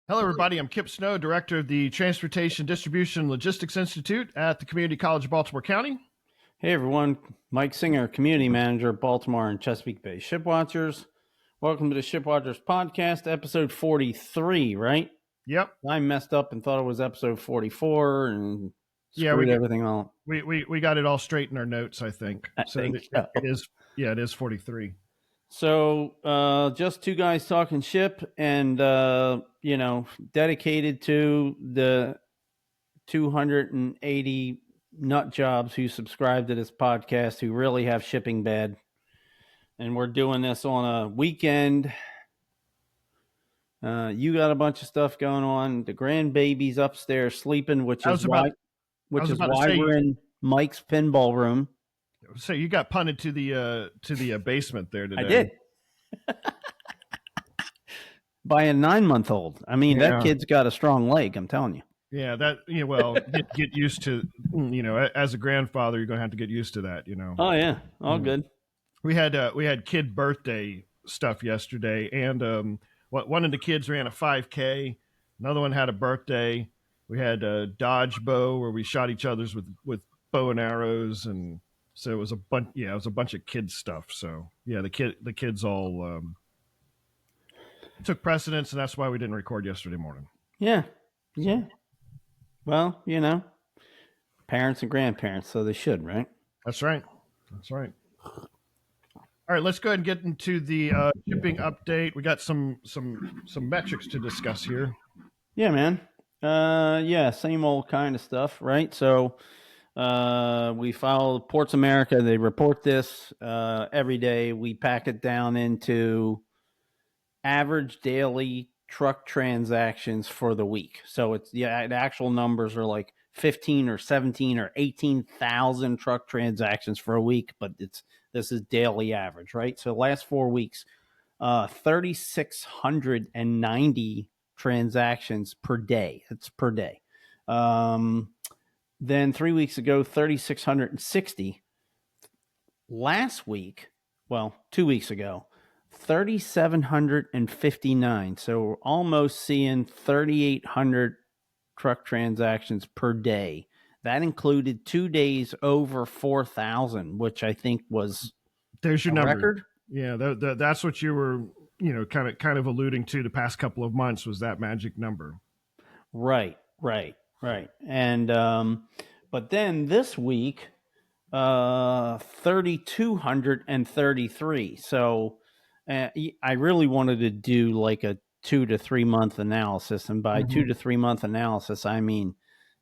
Hello, everybody. I'm Kipp Snow, Director of the Transportation Distribution Logistics Institute at the Community College of Baltimore County. Hey, everyone. Mike Singer, Community Manager of Baltimore and Chesapeake Bay Shipwatchers. Welcome to the Shipwatchers Podcast, episode 43, right? Yep. I messed up and thought it was episode 44 and screwed everything all. We got it all straight in our notes, I think. It is 43. So just two guys talking ship and, dedicated to the 280 nut jobs who subscribe to this podcast who really have shipping bad. And we're doing this on a weekend. You got a bunch of stuff going on. The grandbaby's upstairs sleeping, which is why we're in Mike's pinball room. So you got punted to the basement there today. I did. By a 9-month-old. I mean, that kid's got a strong leg, I'm telling you. Yeah, get used to, as a grandfather, you're going to have to get used to that, Oh, yeah. All good. We had kid birthday stuff yesterday, and one of the kids ran a 5K. Another one had a birthday. We had a dodge bow where we shot each other's with bow and arrows, and so it was a bunch. Yeah, it was a bunch of kids stuff. So yeah, the kids all took precedence, and that's why we didn't record yesterday morning. Yeah. Well, parents and grandparents, so they should, right? That's right. All right, let's go ahead and get into the shipping update. We got some metrics to discuss here. Yeah, man. Same old kind of stuff, right? So we follow Ports America. They report this every day. We pack it down into average daily truck transactions for the week. So the actual numbers are like 15 or 17 or 18,000 truck transactions for a week, but this is daily average, right? So last 4 weeks, 3,690 transactions per day. It's per day. Then 3 weeks ago, 3,660. Last week, 2 weeks ago, 3,759. So we're almost seeing 3,800 truck transactions per day. That included 2 days over 4,000, which I think was there's your number. Record. Yeah, that's what you were, kind of alluding to the past couple of months was that magic number. Right. And but then this week, 3,233. So I really wanted to do like a 2 to 3 month analysis, and by 2 to 3 month analysis, I mean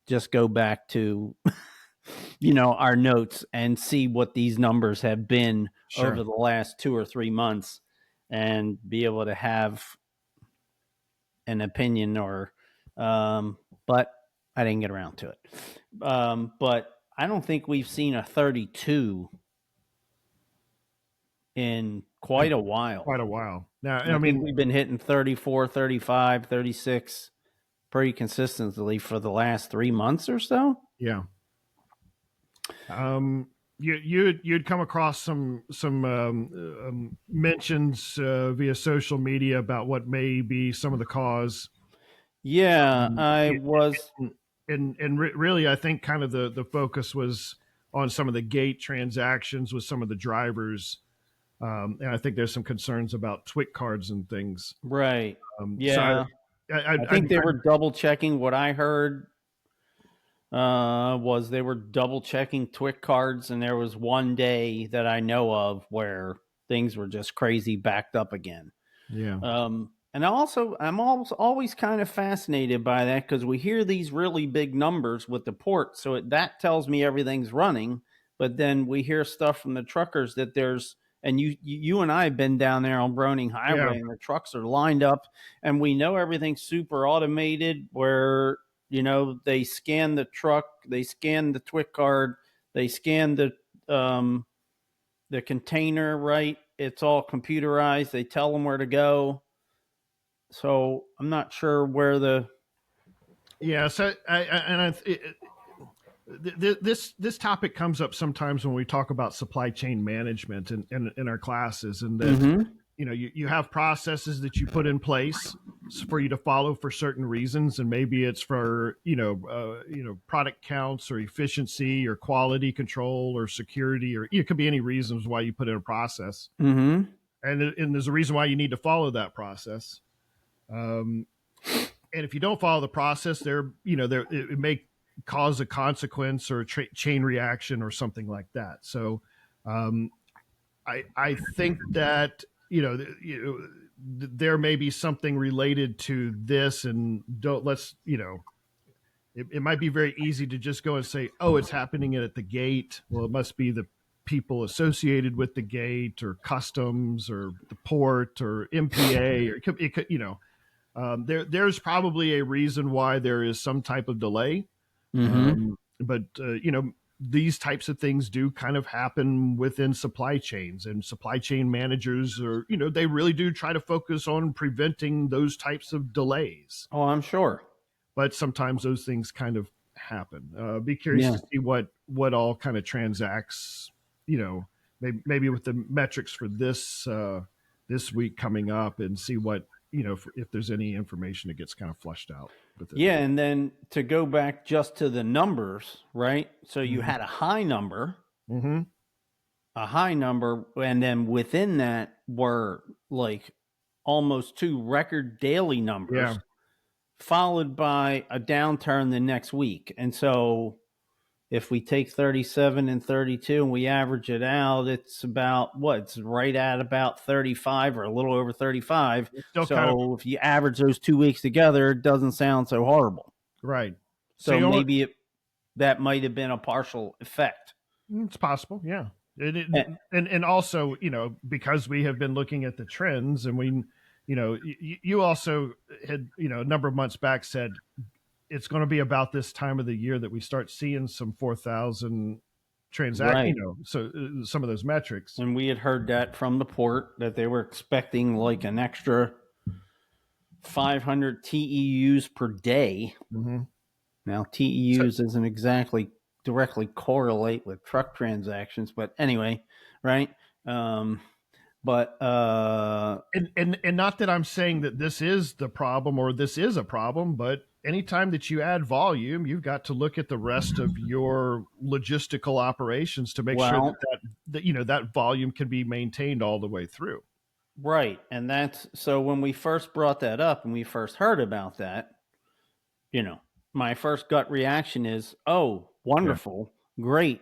just go back to our notes and see what these numbers have been over the last 2 or 3 months, and be able to have an opinion. Or but I didn't get around to it. But I don't think we've seen a 32 in quite a while. Now, I mean, we've been hitting 34, 35, 36 pretty consistently for the last 3 months or so. Yeah. You'd come across some mentions via social media about what may be some of the cause. Yeah, I was. And really, I think kind of the focus was on some of the gate transactions with some of the drivers. And I think there's some concerns about TWIC cards and things. Right. So I think they were double checking. What I heard was they were double checking TWIC cards, and there was one day that I know of where things were just crazy backed up again. Yeah. And I'm always kind of fascinated by that, because we hear these really big numbers with the port. So that tells me everything's running. But then we hear stuff from the truckers that there's, and you and I have been down there on Broning Highway, and the trucks are lined up, and we know everything's super automated where, they scan the truck, they scan the TWIC card, they scan the container, right? It's all computerized. They tell them where to go. So I'm not sure where the. Yeah. So this topic comes up sometimes when we talk about supply chain management in our classes, and that you have processes that you put in place, for you to follow for certain reasons, and maybe it's for product counts or efficiency or quality control or security, or it could be any reasons why you put in a process. Mm-hmm. And there's a reason why you need to follow that process. And if you don't follow the process, it may cause a consequence or a chain reaction or something like that. So I think that there may be something related to this, and it might be very easy to just go and say, oh, it's happening at the gate. Well, it must be the people associated with the gate or customs or the port or MPA, or it could there's probably a reason why there is some type of delay. Mm-hmm. But these types of things do kind of happen within supply chains, and supply chain managers are, they really do try to focus on preventing those types of delays. Oh, I'm sure. But sometimes those things kind of happen. Be curious Yeah. to see what all kind of transacts, maybe with the metrics for this week coming up, and see what, if there's any information that gets kind of flushed out with it. Yeah, and then to go back just to the numbers, right? So you had a high number, Mm-hmm. and then within that were like almost 2 record daily numbers, Yeah. followed by a downturn the next week. And so if we take 37 and 32 and we average it out, it's about it's right at about 35 or a little over 35. So if you average those 2 weeks together, it doesn't sound so horrible. Right. So maybe that might have been a partial effect. It's possible. Yeah. And also, because we have been looking at the trends, and we, you also had, a number of months back said it's going to be about this time of the year that we start seeing some 4,000 transactions, Right. So some of those metrics. And we had heard that from the port that they were expecting like an extra 500 TEUs per day. Mm-hmm. Now, TEUs isn't exactly directly correlate with truck transactions, but anyway, right? And not that I'm saying that this is the problem or this is a problem, but anytime that you add volume, you've got to look at the rest of your logistical operations to make sure that volume can be maintained all the way through. Right. And that's so when we first brought that up and we first heard about that, my first gut reaction is, oh, wonderful, great,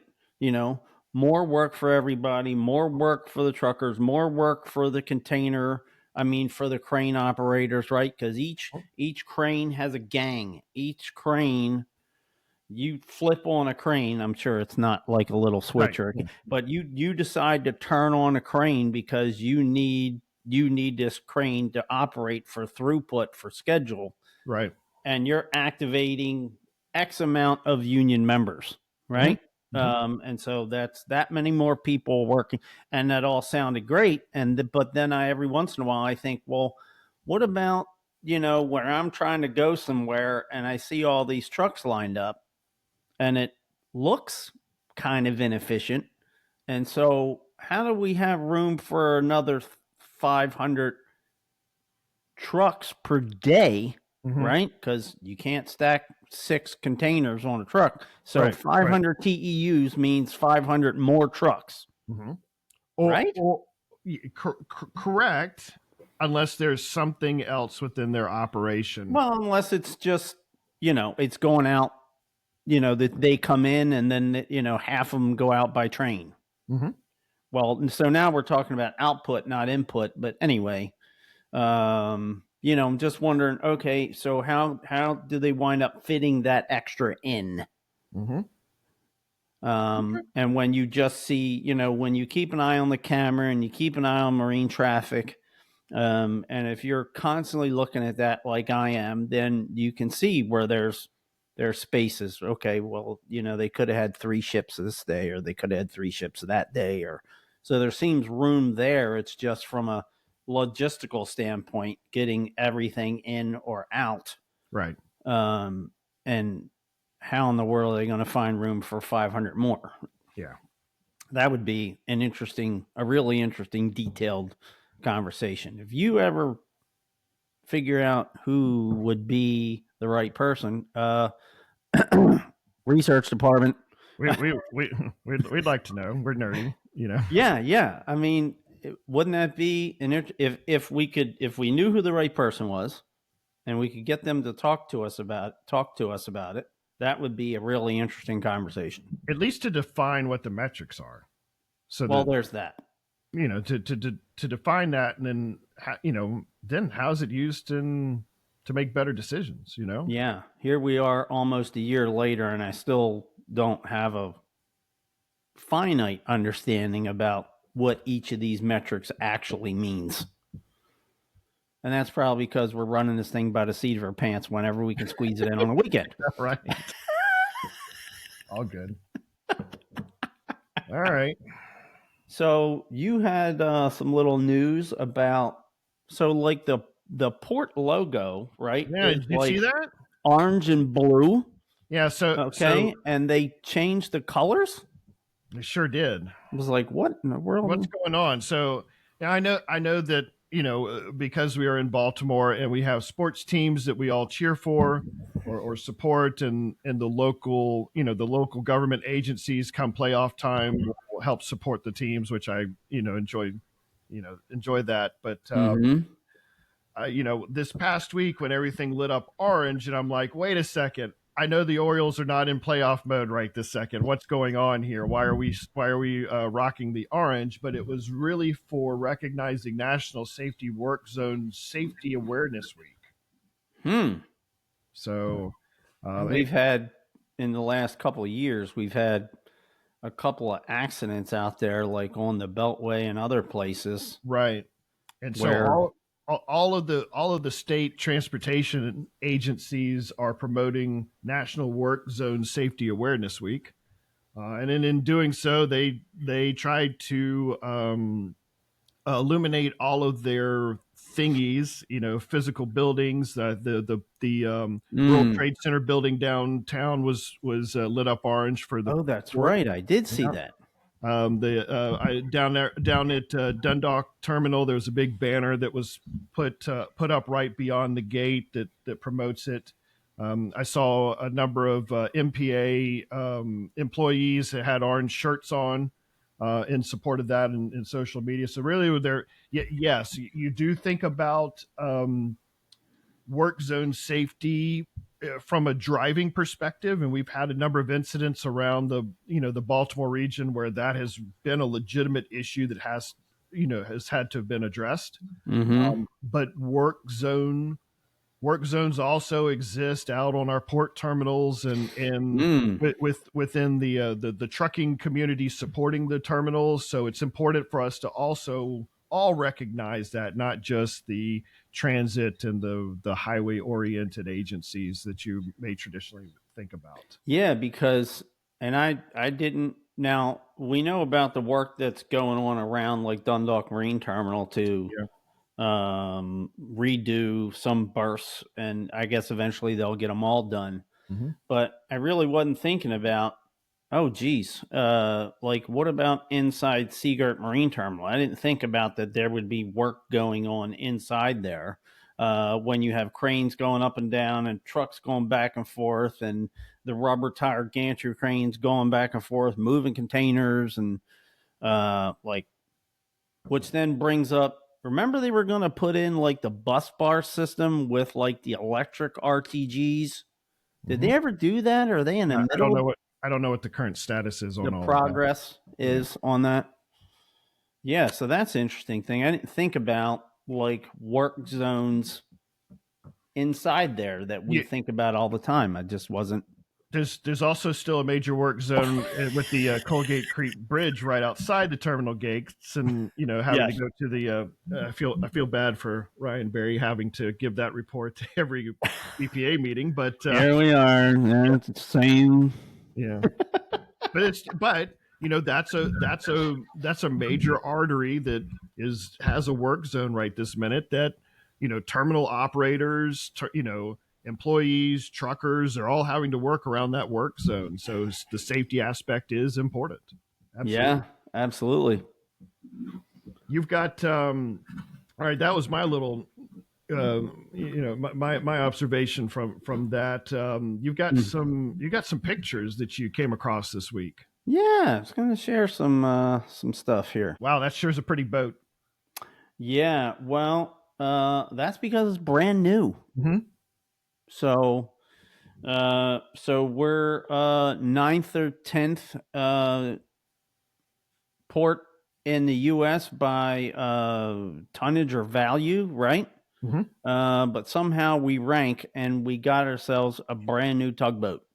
more work for everybody, more work for the truckers, more work for the for the crane operators, right? Because each crane has a gang. Each crane, you flip on a crane. I'm sure it's not like a little switch, right. But you decide to turn on a crane because you need this crane to operate for throughput for schedule, right? And you're activating X amount of union members, right? Mm-hmm. And so that's that many more people working, and that all sounded great. But then every once in a while I think, well, what about, where I'm trying to go somewhere and I see all these trucks lined up and it looks kind of inefficient. And so how do we have room for another 500 trucks per day? Mm-hmm. Right? Because you can't stack 6 containers on a truck. So 500 TEUs means 500 more trucks. Mm-hmm. Right? Correct. Unless there's something else within their operation. Well, unless it's just, it's going out, that they come in and then, half of them go out by train. Mm-hmm. Well, so now we're talking about output, not input. But anyway, I'm just wondering, okay, so how do they wind up fitting that extra in? Mm-hmm. And when you just see, when you keep an eye on the camera and you keep an eye on marine traffic, and if you're constantly looking at that like I am, then you can see where there's spaces. Okay, well, they could have had 3 ships this day, or they could have had 3 ships that day, or so there seems room there. It's just from a logistical standpoint, getting everything in or out, right? And how in the world are they going to find room for 500 more? Yeah, that would be a really interesting, detailed conversation. If you ever figure out who would be the right person. Research department. We'd like to know. We're nerdy, you know. Yeah. I mean, wouldn't that be if we knew who the right person was and we could get them to talk to us about it, that would be a really interesting conversation. At least to define what the metrics are, so Well, that there's that. to define that, and then then how's it used to make better decisions, you know. Yeah, here we are almost a year later, and I still don't have a finite understanding about what each of these metrics actually means. And that's probably because we're running this thing by the seat of our pants whenever we can squeeze it in on a weekend. Right. All good. All right. So you had some little news about like the port logo, right? Yeah, Is did you like see that? orange and blue. Yeah. Okay, and they changed the colors. They sure did. I was like, what in the world? What's going on? So yeah, I know that because we are in Baltimore and we have sports teams that we all cheer for or support, and the local the local government agencies come playoff time will help support the teams, which I enjoy that. But this past week when everything lit up orange, and I'm like, wait a second. I know the Orioles are not in playoff mode right this second. What's going on here? Why are we rocking the orange? But it was really for recognizing National Safety Work Zone Safety Awareness Week. So we've had in the last couple of years, we've had a couple of accidents out there, like on the Beltway and other places, right? And where so all of the state transportation agencies are promoting National Work Zone Safety Awareness Week, and in doing so, they tried to illuminate all of their thingies, physical buildings. The World Trade Center building downtown was lit up orange for the. Oh, that's right. I did see that. Down at Dundalk Terminal, there was a big banner that was put up right beyond the gate that promotes it. I saw a number of MPA employees that had orange shirts on in support of that in social media. So really, yes, you do think about work zone safety from a driving perspective, and we've had a number of incidents around the Baltimore region where that has been a legitimate issue that has had to have been addressed. But work zones also exist out on our port terminals and within the trucking community supporting the terminals. So it's important for us to also all recognize that, not just the transit and the highway oriented agencies that you may traditionally think about. Yeah, because I didn't. Now we know about the work that's going on around like Dundalk Marine Terminal to redo some berths, and I guess eventually they'll get them all done. But I really wasn't thinking about, oh geez, like what about inside Seagirt Marine Terminal? I didn't think about that there would be work going on inside there. When you have cranes going up and down and trucks going back and forth and the rubber tire gantry cranes going back and forth, moving containers and which then brings up, remember they were going to put in like the bus bar system with like the electric RTGs. Did they ever do that? Or are they in the middle? I don't know what the current status is on the all progress is on that. Yeah, so that's an interesting thing. I didn't think about like work zones inside there that we think about all the time. I just wasn't. There's also still a major work zone with the Colgate Creek Bridge right outside the terminal gates, and having to go to the. I feel bad for Ryan Berry having to give that report to every BPA meeting, but here we are. Yeah, it's the same. Yeah, but that's a major artery that has a work zone right this minute that terminal operators, employees, truckers are all having to work around that work zone. So the safety aspect is important. Absolutely. Yeah, absolutely. You've got all right. That was my little my observation from that. You got some pictures that you came across this week. Yeah, I was going to share some stuff here. Wow, that sure is a pretty boat. Yeah, well, that's because it's brand new. Mm-hmm. So we're ninth or 10th port in the U.S. by tonnage or value, right? Mm-hmm. But somehow we rank and we got ourselves a brand new tugboat.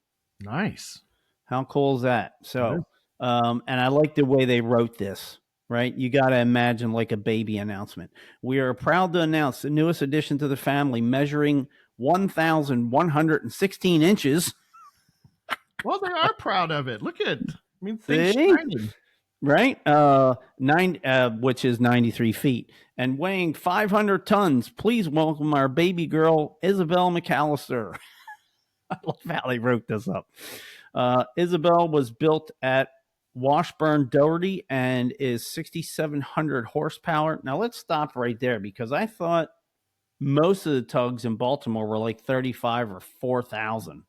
Nice. How cool is that? That is. So, and I like the way they wrote this, right? You got to imagine like a baby announcement. We are proud to announce the newest addition to the family, measuring 1,116 inches. Well, they are proud of it. Look at, I mean, things See? shining. Right? Which is 93 feet and weighing 500 tons. Please welcome our baby girl, Isabel McAllister. I love how they wrote this up. Isabel was built at Washburn Doherty and is 6,700 horsepower. Now let's stop right there because I thought most of the tugs in Baltimore were like 35 or 4,000.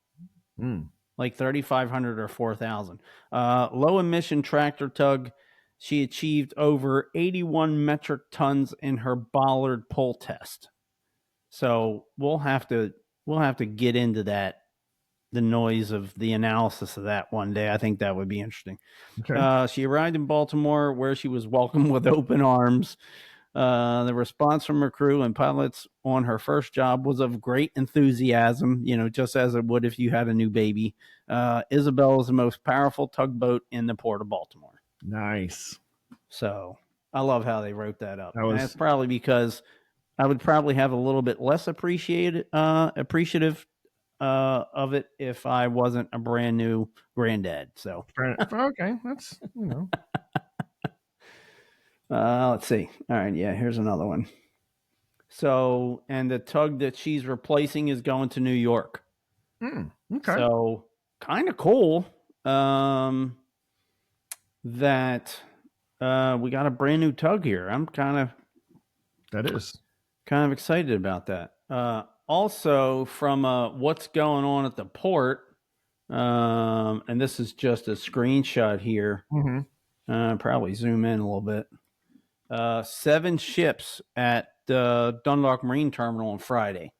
Like 3,500 or 4,000. Low emission tractor tug. She achieved over 81 metric tons in her bollard pull test. So we'll have to get into that, the noise of the analysis of that one day. I think that would be interesting. Okay. She arrived in Baltimore where she was welcomed with open arms. The response from her crew and pilots on her first job was of great enthusiasm, just as it would if you had a new baby. Isabel is the most powerful tugboat in the Port of Baltimore. Nice. So I love how they wrote that up. And that's probably because I would probably have a little bit less appreciative of it if I wasn't a brand new granddad. So okay, that's let's see. All right, yeah, here's another one. So, and the tug that she's replacing is going to New York. Okay. So, kind of cool that we got a brand new tug here. I'm kind of excited about that. Also, from what's going on at the port, and this is just a screenshot here. Mm-hmm. Probably zoom in a little bit. 7 ships at the Dundalk Marine Terminal on Friday.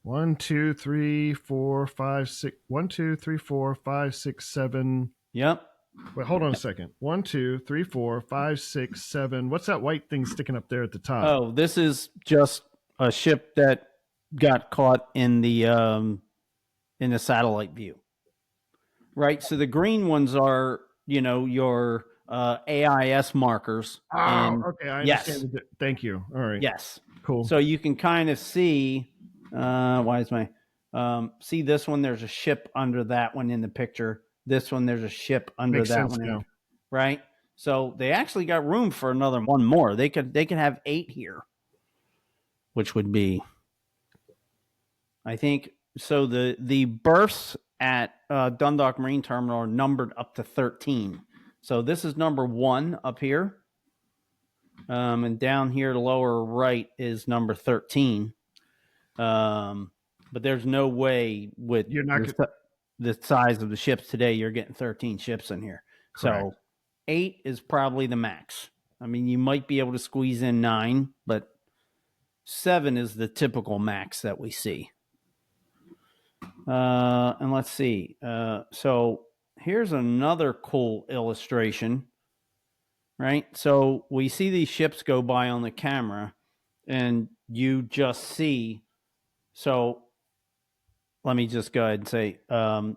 1, 2, 3, 4, 5, 6. 1, 2, 3, 4, 5, 6, 7. Yep. Wait, hold on a second. 1, 2, 3, 4, 5, 6, 7. What's that white thing sticking up there at the top? Oh, this is just a ship that got caught in the satellite view. Right. So the green ones are, your AIS markers. Oh, okay. I understand. Yes. Thank you. All right. Yes. Cool. So you can kind of see. Why is my see this one? There's a ship under that one in the picture. This one, there's a ship under Makes that sense one. now. Right. So they actually got room for another one more. They could have 8 here, which would be, I think. So the berths at Dundalk Marine Terminal are numbered up to 13. So this is number 1 up here. And down here, the lower right is number 13. But there's no way with You're not the size of the ships today, you're getting 13 ships in here. Correct. So 8 is probably the max. I mean, you might be able to squeeze in 9, but 7 is the typical max that we see. And let's see. So here's another cool illustration, right? So we see these ships go by on the camera, and you just see. So let me just go ahead and say,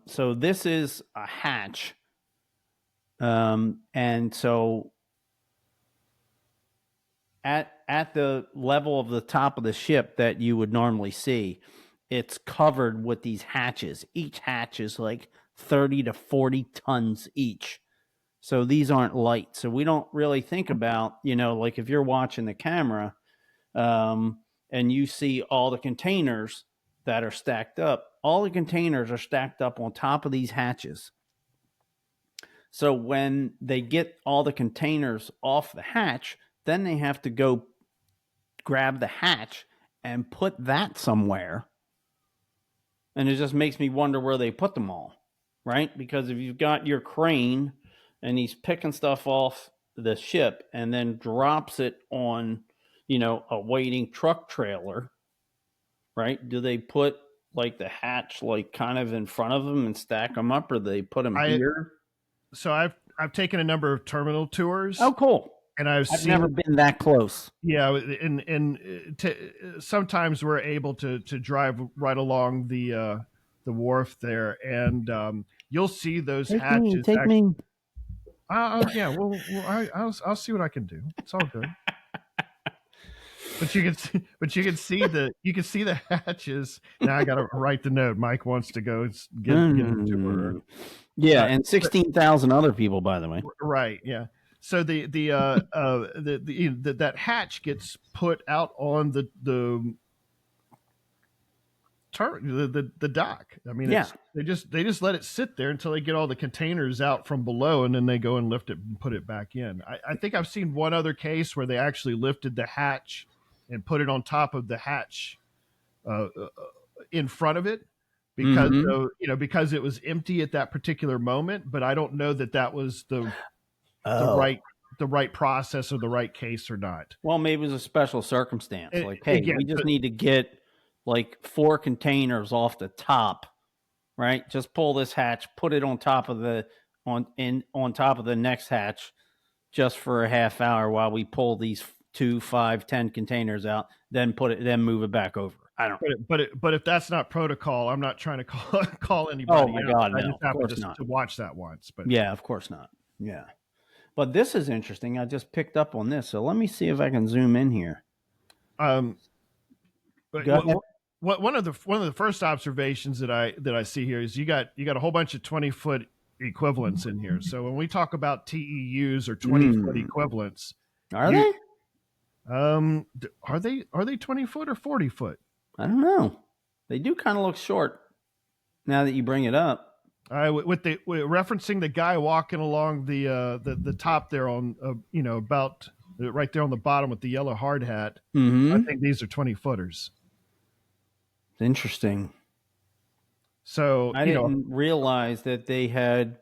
so this is a hatch. And so at the level of the top of the ship that you would normally see, it's covered with these hatches. Each hatch is like 30 to 40 tons each. So these aren't light. So we don't really think about, like if you're watching the camera and you see all the containers that are stacked up, all the containers are stacked up on top of these hatches. So when they get all the containers off the hatch, then they have to go grab the hatch and put that somewhere. And it just makes me wonder where they put them all, right? Because if you've got your crane and he's picking stuff off the ship and then drops it on, a waiting truck trailer, right? Do they put like the hatch like kind of in front of them and stack them up, or do they put them here? So I've taken a number of terminal tours. Oh, cool. And I've seen, never been that close. Yeah, and sometimes we're able to drive right along the wharf there, and you'll see those hatches. Take me. Yeah, well, I'll see what I can do. It's all good. But you can see the hatches. Now I got to write the note. Mike wants to go get the tour. Yeah, and 16,000 other people, by the way. Right. Yeah. So that hatch gets put out on the dock. I mean, they just let it sit there until they get all the containers out from below, and then they go and lift it and put it back in. I think I've seen one other case where they actually lifted the hatch and put it on top of the hatch in front of it because because it was empty at that particular moment. But I don't know that was the right process or the right case or not. Well, maybe it was a special circumstance. We just need to get like 4 containers off the top, right? Just pull this hatch, put it on top of on top of the next hatch, just for a half hour while we pull these 2, 5, 10 containers out. Then move it back over. I don't. But if that's not protocol, I'm not trying to call anybody. Oh my God, no! I just happened to watch that once. But yeah, of course not. Yeah. But this is interesting. I just picked up on this. So let me see if I can zoom in here. One of the first observations that I see here is you got a whole bunch of 20-foot equivalents in here. So when we talk about TEUs or 20-foot equivalents, are they 20 foot or 40 foot? I don't know. They do kind of look short now that you bring it up. Referencing the guy walking along the top there on about right there on the bottom with the yellow hard hat. I think these are 20 footers. Interesting. So I didn't realize that they had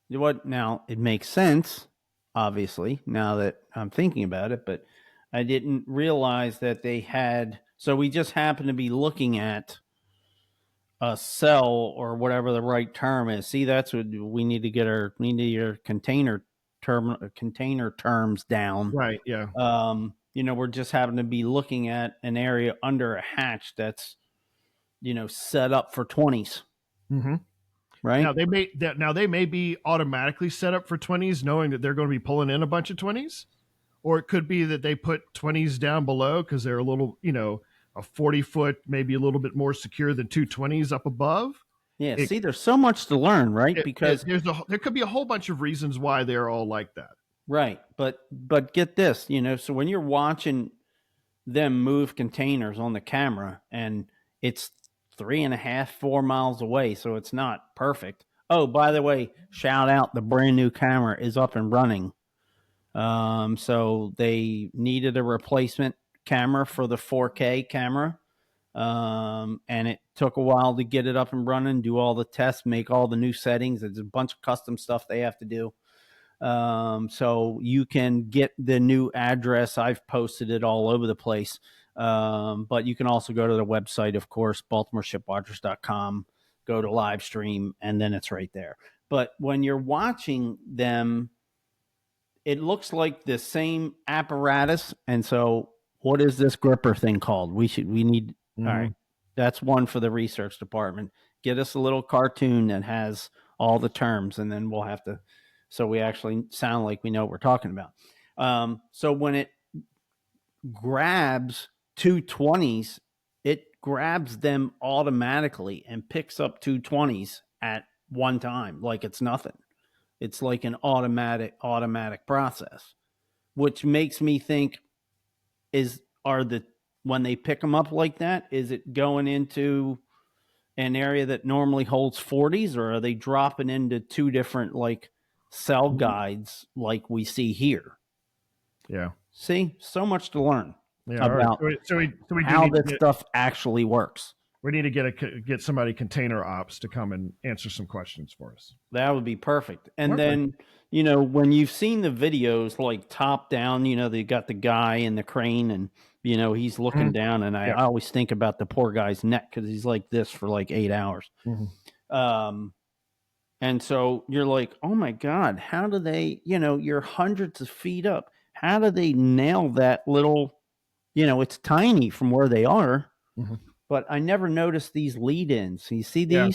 what. Now it makes sense, obviously, now that I'm thinking about it, but I didn't realize that they had. So we just happened to be looking at a cell or whatever the right term is. See, that's what we need to get our container terms down. Right. Yeah. We're just having to be looking at an area under a hatch that's, set up for 20s. Mm-hmm. Right. Now they may be automatically set up for 20s, knowing that they're going to be pulling in a bunch of 20s, or it could be that they put 20s down below because they're a little, a 40-foot, maybe a little bit more secure than 220s up above. Yeah. See, there's so much to learn, right? Because there could be a whole bunch of reasons why they're all like that. Right. But get this, so when you're watching them move containers on the camera and it's 3.5, 4 miles away, so it's not perfect. Oh, by the way, shout out, the brand new camera is up and running. So they needed a replacement camera for the 4K camera. And it took a while to get it up and running, do all the tests, make all the new settings. There's a bunch of custom stuff they have to do. So you can get the new address. I've posted it all over the place. But you can also go to the website, of course, BaltimoreShipwatchers.com, go to live stream, and then it's right there. But when you're watching them, it looks like the same apparatus. And so what is this gripper thing called? We need, all right. That's one for the research department. Get us a little cartoon that has all the terms, and then we'll have to, so we actually sound like we know what we're talking about. So when it grabs 220s, it grabs them automatically and picks up 220s at one time, like it's nothing. It's like an automatic process, which makes me think when they pick them up like that, is it going into an area that normally holds 40s, or are they dropping into 2 different like cell guides like we see here? Yeah. See, so much to learn. Yeah. All right. about So we do how need to this stuff actually works. we need to get somebody container ops to come and answer some questions for us. That would be perfect. And Okay. then, when you've seen the videos like top down, they got the guy in the crane and, he's looking down. And I Yep. always think about the poor guy's neck because he's like this for like 8 hours. And so you're like, oh my God, how do they, you're hundreds of feet up. How do they nail that little, it's tiny from where they are, but I never noticed these lead ins. You see Yeah.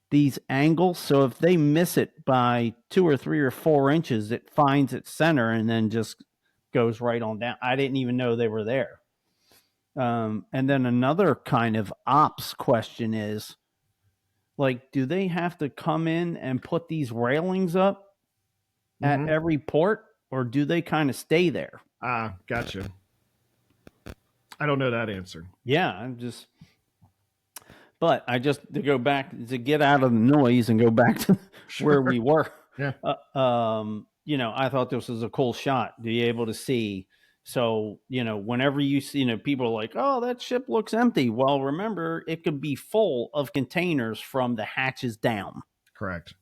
these angles. So if they miss it by 2 or 3 or 4 inches, it finds its center and then just goes right on down. I didn't even know they were there. And then another kind of ops question is, like, do they have to come in and put these railings up at every port, or do they kind of stay there? Gotcha. I don't know that answer. Yeah, but I just to go back to get out of the noise and go back to where we were. Yeah. I thought this was a cool shot to be able to see. So, whenever you see, people are like, oh, that ship looks empty. Well, remember, it could be full of containers from the hatches down. Correct.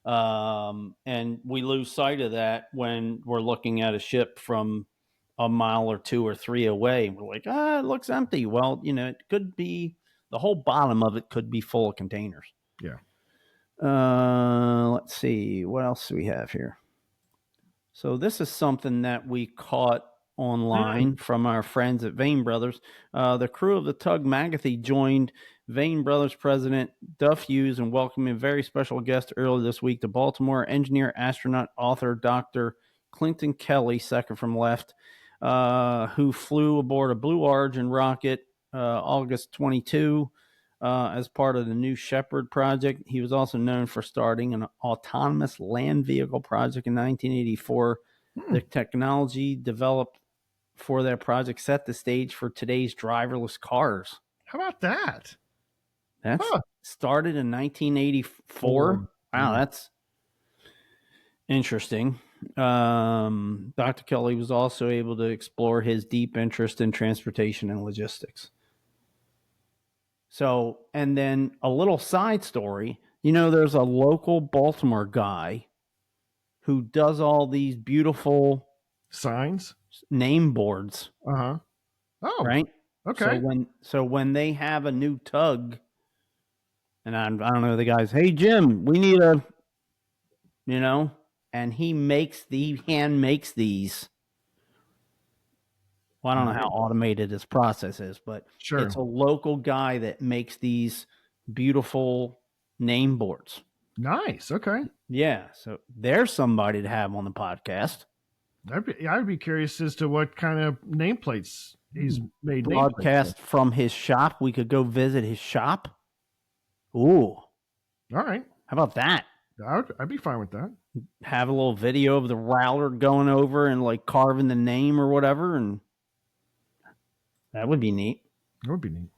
And we lose sight of that when we're looking at a ship from a mile or 2 or 3 away. We're like, it looks empty. Well, it could be the whole bottom of it could be full of containers. Yeah. Let's see. What else do we have here? So this is something that we caught online from our friends at Vane Brothers. The crew of the tug Magathy joined Vane Brothers president Duff Hughes in welcoming a very special guest earlier this week, the Baltimore engineer, astronaut, author, Dr. Clinton Kelly, second from left, who flew aboard a Blue Origin rocket August 22 as part of the new Shepard project. He was also known for starting an autonomous land vehicle project in 1984. The technology developed for that project set the stage for today's driverless cars. How about that? That's started in 1984. Wow, that's interesting. Dr. Kelly was also able to explore his deep interest in transportation and logistics. So, and then a little side story, there's a local Baltimore guy who does all these beautiful signs, name boards. Oh, right. Okay. So when they have a new tug, and I don't know the guys, hey Jim, we need and he hand makes these. Well, I don't know how automated this process is, but it's a local guy that makes these beautiful name boards. Nice. Okay. Yeah. So there's somebody to have on the podcast. I'd be curious as to what kind of nameplates he's made. Broadcast from his shop. We could go visit his shop. Ooh. All right. How about that? I'd be fine with that. Have a little video of the router going over and like carving the name or whatever, and that would be neat. That would be neat.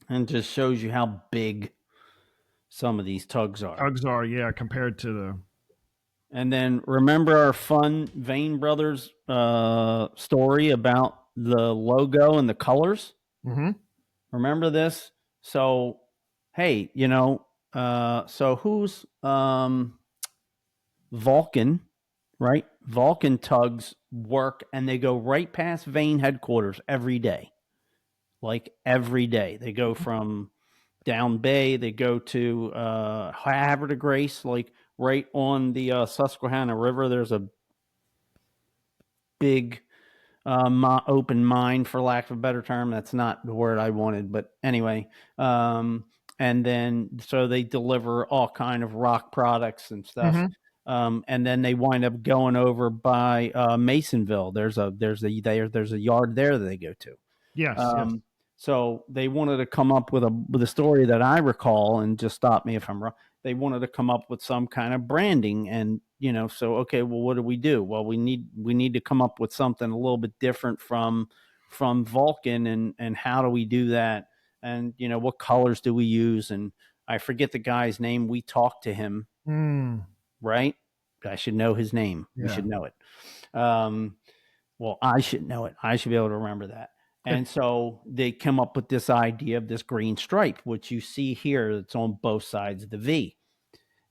And just shows you how big some of these tugs are. Yeah, compared to the. And then remember our fun Vane Brothers story about the logo and the colors? Remember this? So, hey, so who's Vulcan, right? Vulcan tugs work and they go right past Vane headquarters every day. Like every day. They go from down bay, they go to Havre de Grace, like right on the Susquehanna River. There's a big open mine, for lack of a better term. That's not the word I wanted, but anyway. And then so they deliver all kind of rock products and stuff. And then they wind up going over by Masonville. There's a yard there that they go to. Yes. So they wanted to come up with a story that I recall, and just stop me if I'm wrong. They wanted to come up with some kind of branding, and so okay, well, what do? Well, we need to come up with something a little bit different from Vulcan, and how do we do that? And what colors do we use? And I forget the guy's name. We talked to him, right? I should know his name. Yeah. We should know it. well, I should know it. I should be able to remember that. And so they come up with this idea of this green stripe, which you see here. That's on both sides of the V.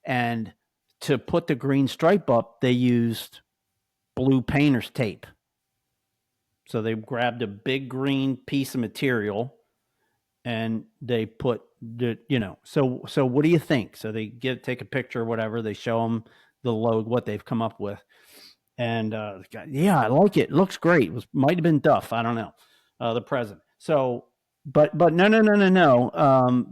And to put the green stripe up, they used blue painter's tape. So they grabbed a big green piece of material and they put the, so what do you think? So they take a picture or whatever. They show them the load, what they've come up with. And yeah, I like it. It looks great. It might have been Duff. I don't know. The president. So, but no.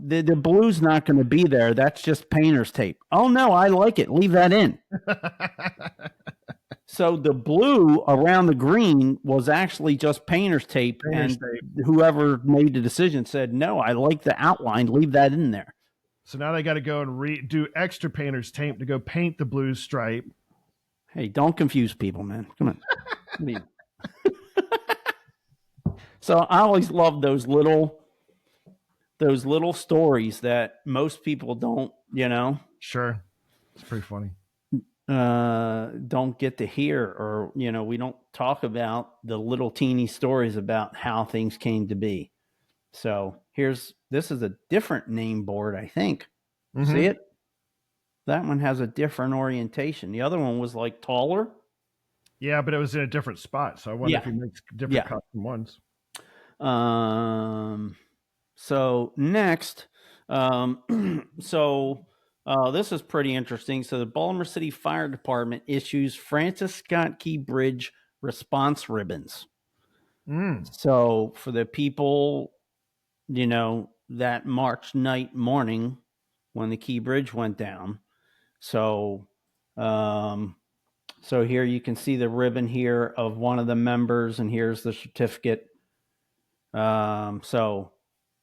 The blue's not going to be there. That's just painter's tape. Oh no, I like it. Leave that in. So the blue around the green was actually just painter's tape, and whoever made the decision said, "No, I like the outline. Leave that in there." So now they got to go and do extra painter's tape to go paint the blue stripe. Hey, don't confuse people, man. Come on. So I always love those little stories that most people don't, Sure. It's pretty funny. Don't get to hear, or, we don't talk about the little teeny stories about how things came to be. So this is a different name board, I think. Mm-hmm. See it? That one has a different orientation. The other one was like taller. Yeah, but it was in a different spot. So I wonder if he makes different custom ones. So next, this is pretty interesting. So the Baltimore City Fire Department issues Francis Scott Key Bridge response ribbons. So for the people, that March night morning when the Key Bridge went down. So here you can see the ribbon here of one of the members, and here's the certificate. So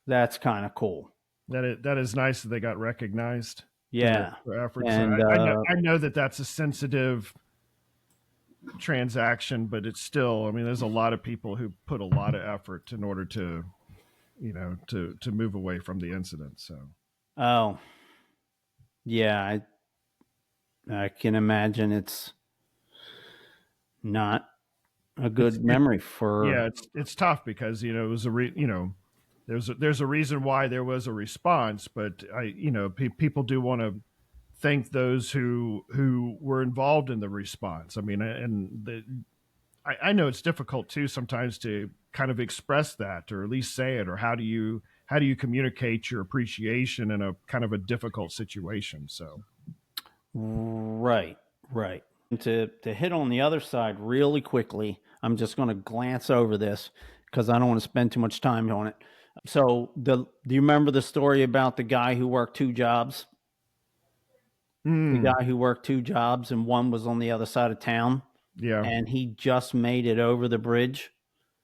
that's kind of cool. That is nice that they got recognized. Yeah. For efforts. And I know that that's a sensitive transaction, but it's still, there's a lot of people who put a lot of effort in order to, to move away from the incident. So. Oh, yeah. I can imagine it's not a good memory for. Yeah, it's tough because it was there's a reason why there was a response, but people do want to thank those who were involved in the response. I know it's difficult too sometimes to kind of express that, or at least say it, or how do you communicate your appreciation in a kind of a difficult situation. So. Right. To hit on the other side really quickly, I'm just going to glance over this because I don't want to spend too much time on it. So do you remember the story about the guy who worked two jobs? The guy who worked two jobs and one was on the other side of town. Yeah. And he just made it over the bridge.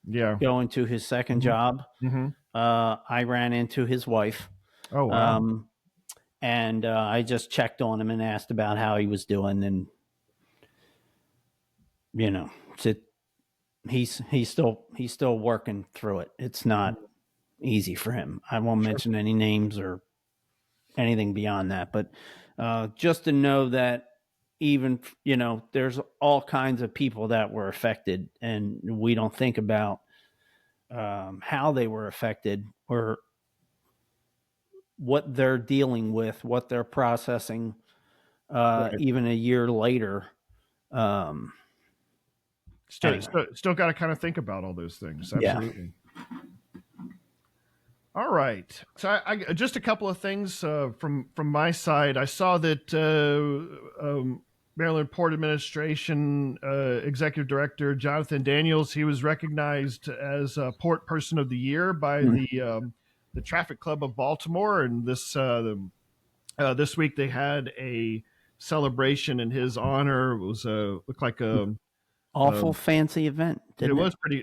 Yeah. Going to his second job. Mm-hmm. I ran into his wife. Oh, wow. And I just checked on him and asked about how he was doing. And, he's still working through it. It's not easy for him. I won't mention any names or anything beyond that, but just to know that even, there's all kinds of people that were affected, and we don't think about how they were affected or what they're dealing with, what they're processing, even a year later. Still got to kind of think about all those things. Absolutely. Yeah. All right. So I just a couple of things from my side. I saw that Maryland Port Administration Executive Director Jonathan Daniels, he was recognized as Port Person of the Year by the Traffic Club of Baltimore, and this week they had a celebration in his honor. It was looked like a awful fancy event. It was pretty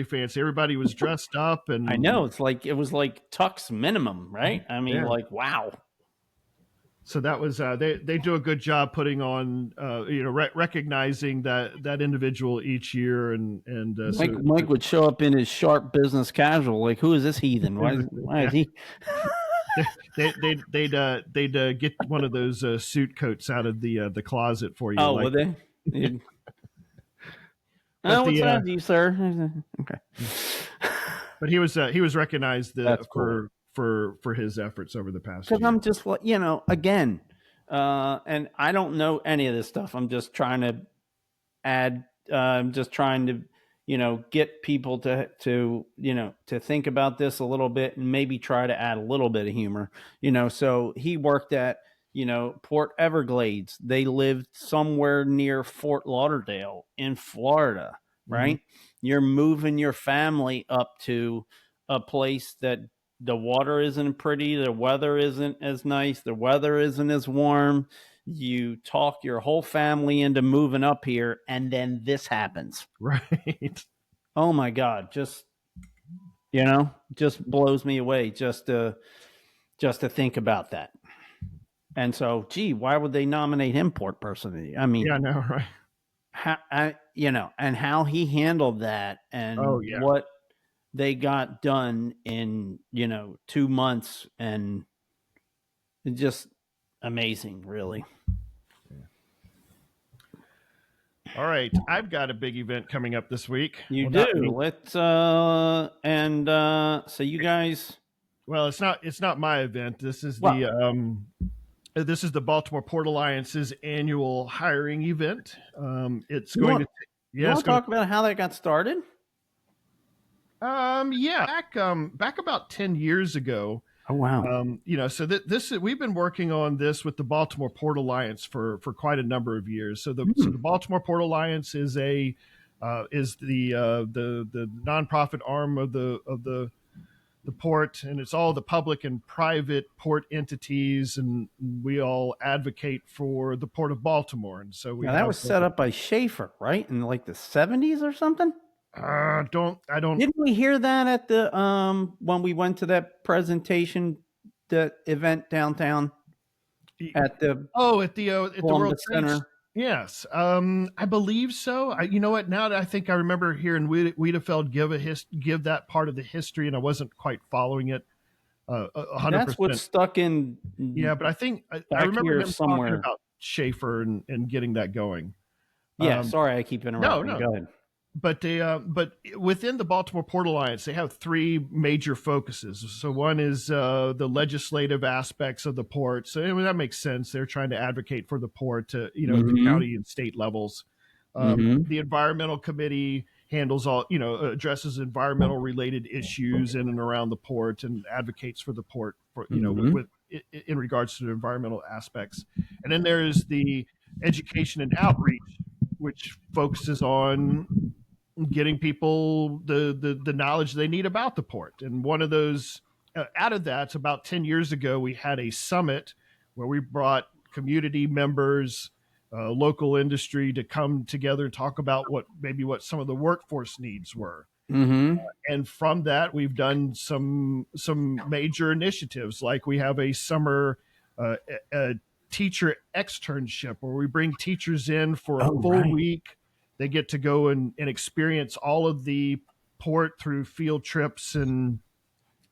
fancy. Everybody was dressed up, and I know it was like Tux minimum, right? I mean, like wow. So that was they do a good job putting on recognizing that individual each year, and Mike would show up in his sharp business casual, like, who is this heathen? Why is he? They'd get one of those suit coats out of the closet for you. Oh, would they? But what's the that, you sir? Okay. but he was recognized That's cool. for his efforts over the past Because year. I'm just, again, and I don't know any of this stuff. I'm just trying to add. I'm just trying to, get people to think about this a little bit and maybe try to add a little bit of humor. So he worked at, Port Everglades. They lived somewhere near Fort Lauderdale in Florida, Mm-hmm. right? You're moving your family up to a place that the water isn't pretty, the weather isn't as nice, the weather isn't as warm. You talk your whole family into moving up here, and then this happens. Right. Oh my God. Just blows me away just to think about that. And so, gee, why would they nominate him port person? I mean, Yeah, I know, right? and how he handled that Oh and yeah. what they got done in, 2 months, and just amazing, really. All right, I've got a big event coming up this week. You Well, do. not me. Let's so you guys. Well, it's not my event. Well, This is the Baltimore Port Alliance's annual hiring event. It's you going want to you yeah, it's want to going talk about how that got started? yeah, back about 10 years ago. Oh wow. So this we've been working on this with the Baltimore Port Alliance for quite a number of years. So the Baltimore Port Alliance is the nonprofit arm of the port, and it's all the public and private port entities, and we all advocate for the Port of Baltimore. And so we Now that have was set up by Schaefer, right? In like the 70s or something? don't I don't Didn't we hear that at the when we went to that presentation, the event downtown at the Oh, at the World Columbus Trade. Center? Yes, I believe so. You know what? Now that I think I remember hearing Wiedefeld give that part of the history, and I wasn't quite following it 100%. That's what's stuck in Yeah, but I think I back remember here him talking somewhere. about Schaefer and getting that going. Yeah, Um, sorry I keep no, interrupting. no, Go ahead. but within the Baltimore Port Alliance, they have three major focuses. So one is the legislative aspects of the port. So I mean, that makes sense. They're trying to advocate for the port to at the Mhm. county and state levels. Mhm. The environmental committee handles all addresses environmental related issues in and around the port and advocates for the port for Mhm. in regards to the environmental aspects. And then there's the education and outreach, which focuses on getting people the knowledge they need about the port. And one of those out of that, about 10 years ago, we had a summit where we brought community members, local industry to come together and talk about what some of the workforce needs were. Mhm. And from that, we've done some major initiatives, like we have a summer a teacher externship where we bring teachers in for a Oh, full right. week. They get to go and experience all of the port through field trips and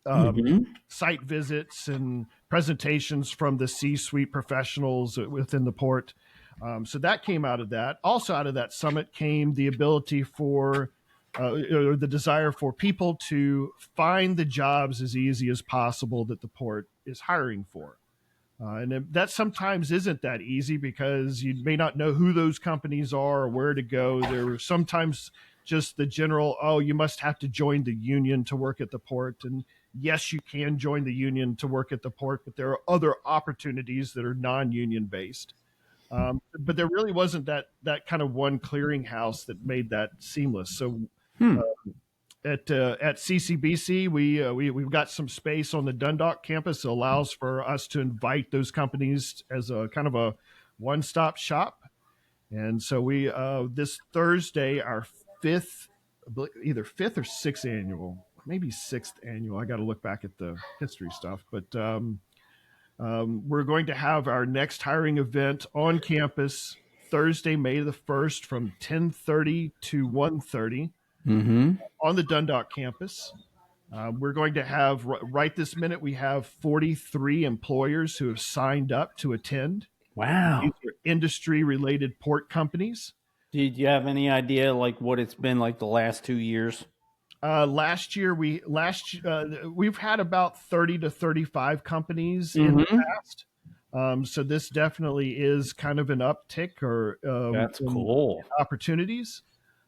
um, Mhm. site visits and presentations from the C-suite professionals within the port. So that came out of that. Also, out of that summit came the ability for or the desire for people to find the jobs as easy as possible that the port is hiring for. And that sometimes isn't that easy because you may not know who those companies are or where to go. There are sometimes just the general, oh, you must have to join the union to work at the port. And yes, you can join the union to work at the port, but there are other opportunities that are non-union based. But there really wasn't that kind of one clearinghouse that made that seamless. So Hmm. uh, at CCBC, we've got some space on the Dundalk campus that allows for us to invite those companies as a kind of a one-stop shop. And so we this Thursday, our fifth, either fifth or sixth annual, maybe sixth annual. I got to look back at the history stuff, but we're going to have our next hiring event on campus Thursday, May the 1st from 10:30 to 1:30 Mhm. on the Dundalk campus. We're going to have right this minute. We have 43 employers who have signed up to attend. These Wow. are industry-related port companies. Did you have any idea like what it's been like the last 2 years? Last year, we've had about 30 to 35 companies in the Mm-hmm. past. So this definitely is kind of an uptick or That's in cool. opportunities.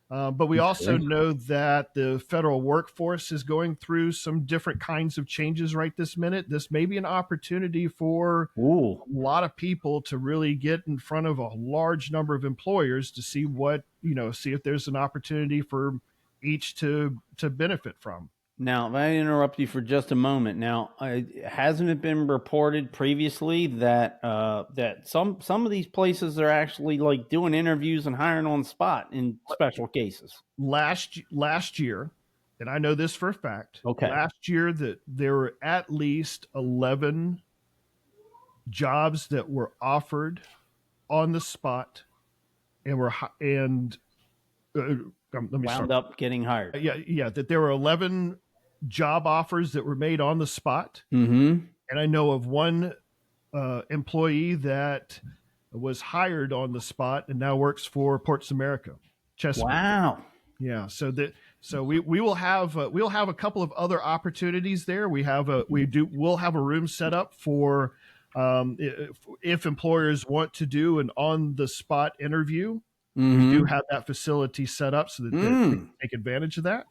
But we also Okay. know that the federal workforce is going through some different kinds of changes right this minute. This may be an opportunity for Ooh. a lot of people to really get in front of a large number of employers to see see if there's an opportunity for each to benefit from. Now, if I interrupt you for just a moment, now hasn't it been reported previously that that some of these places are actually like doing interviews and hiring on the spot in special cases? Last year, and I know this for a fact, Okay. last year that there were at least 11 jobs that were offered on the spot and uh, let me start. Wound up getting hired. Yeah, that there were 11 job offers that were made on the spot, Mm-hmm. and I know of one employee that was hired on the spot and now works for Ports America, Chesapeake. Wow. Yeah, so we will have we'll have a couple of other opportunities there. We'll have a room set up for if employers want to do an on the spot interview. We do Mm-hmm. have that facility set up so that they can Mm. take advantage of that.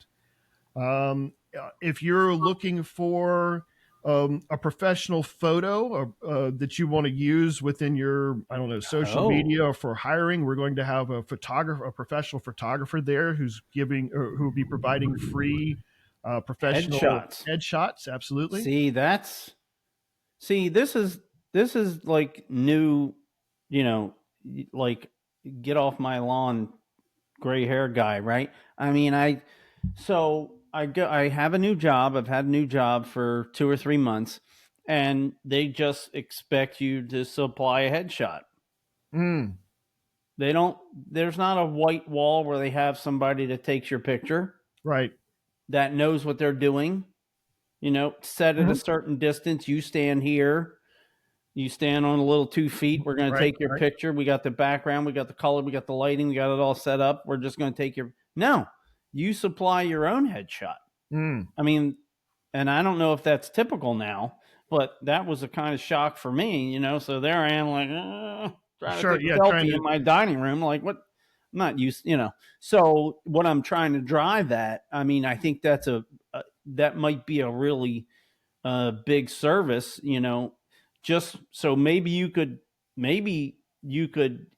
If you're looking for a professional photo that you want to use within your, I don't know, social Oh, media or for hiring, we're going to have a professional photographer there who's giving or who will be providing free professional headshots. headshots. Absolutely. See, see, this is like new, you know, like get off my lawn, gray hair guy, right? I mean, I have a new job. I've had a new job for 2 or 3 months, and they just expect you to supply a headshot. Mm, They don't. There's not a white wall where they have somebody that takes your picture right. that knows what they're doing. Set at a Mhm. certain distance. You stand here. You stand on a little 2 feet. We're going to Right. take your Right. picture. We got the background. We got the color. We got the lighting. We got it all set up. We're just going to take your. No, you supply your own headshot. Mm. I mean, and I don't know if that's typical now, but that was a kind of shock for me. So there I am, like, trying to Sure. take Yeah. a Trying selfie to. in my dining room. Like, what? I'm not used. So what I'm trying to drive at, I mean, I think that might be a really big service. Just so maybe you could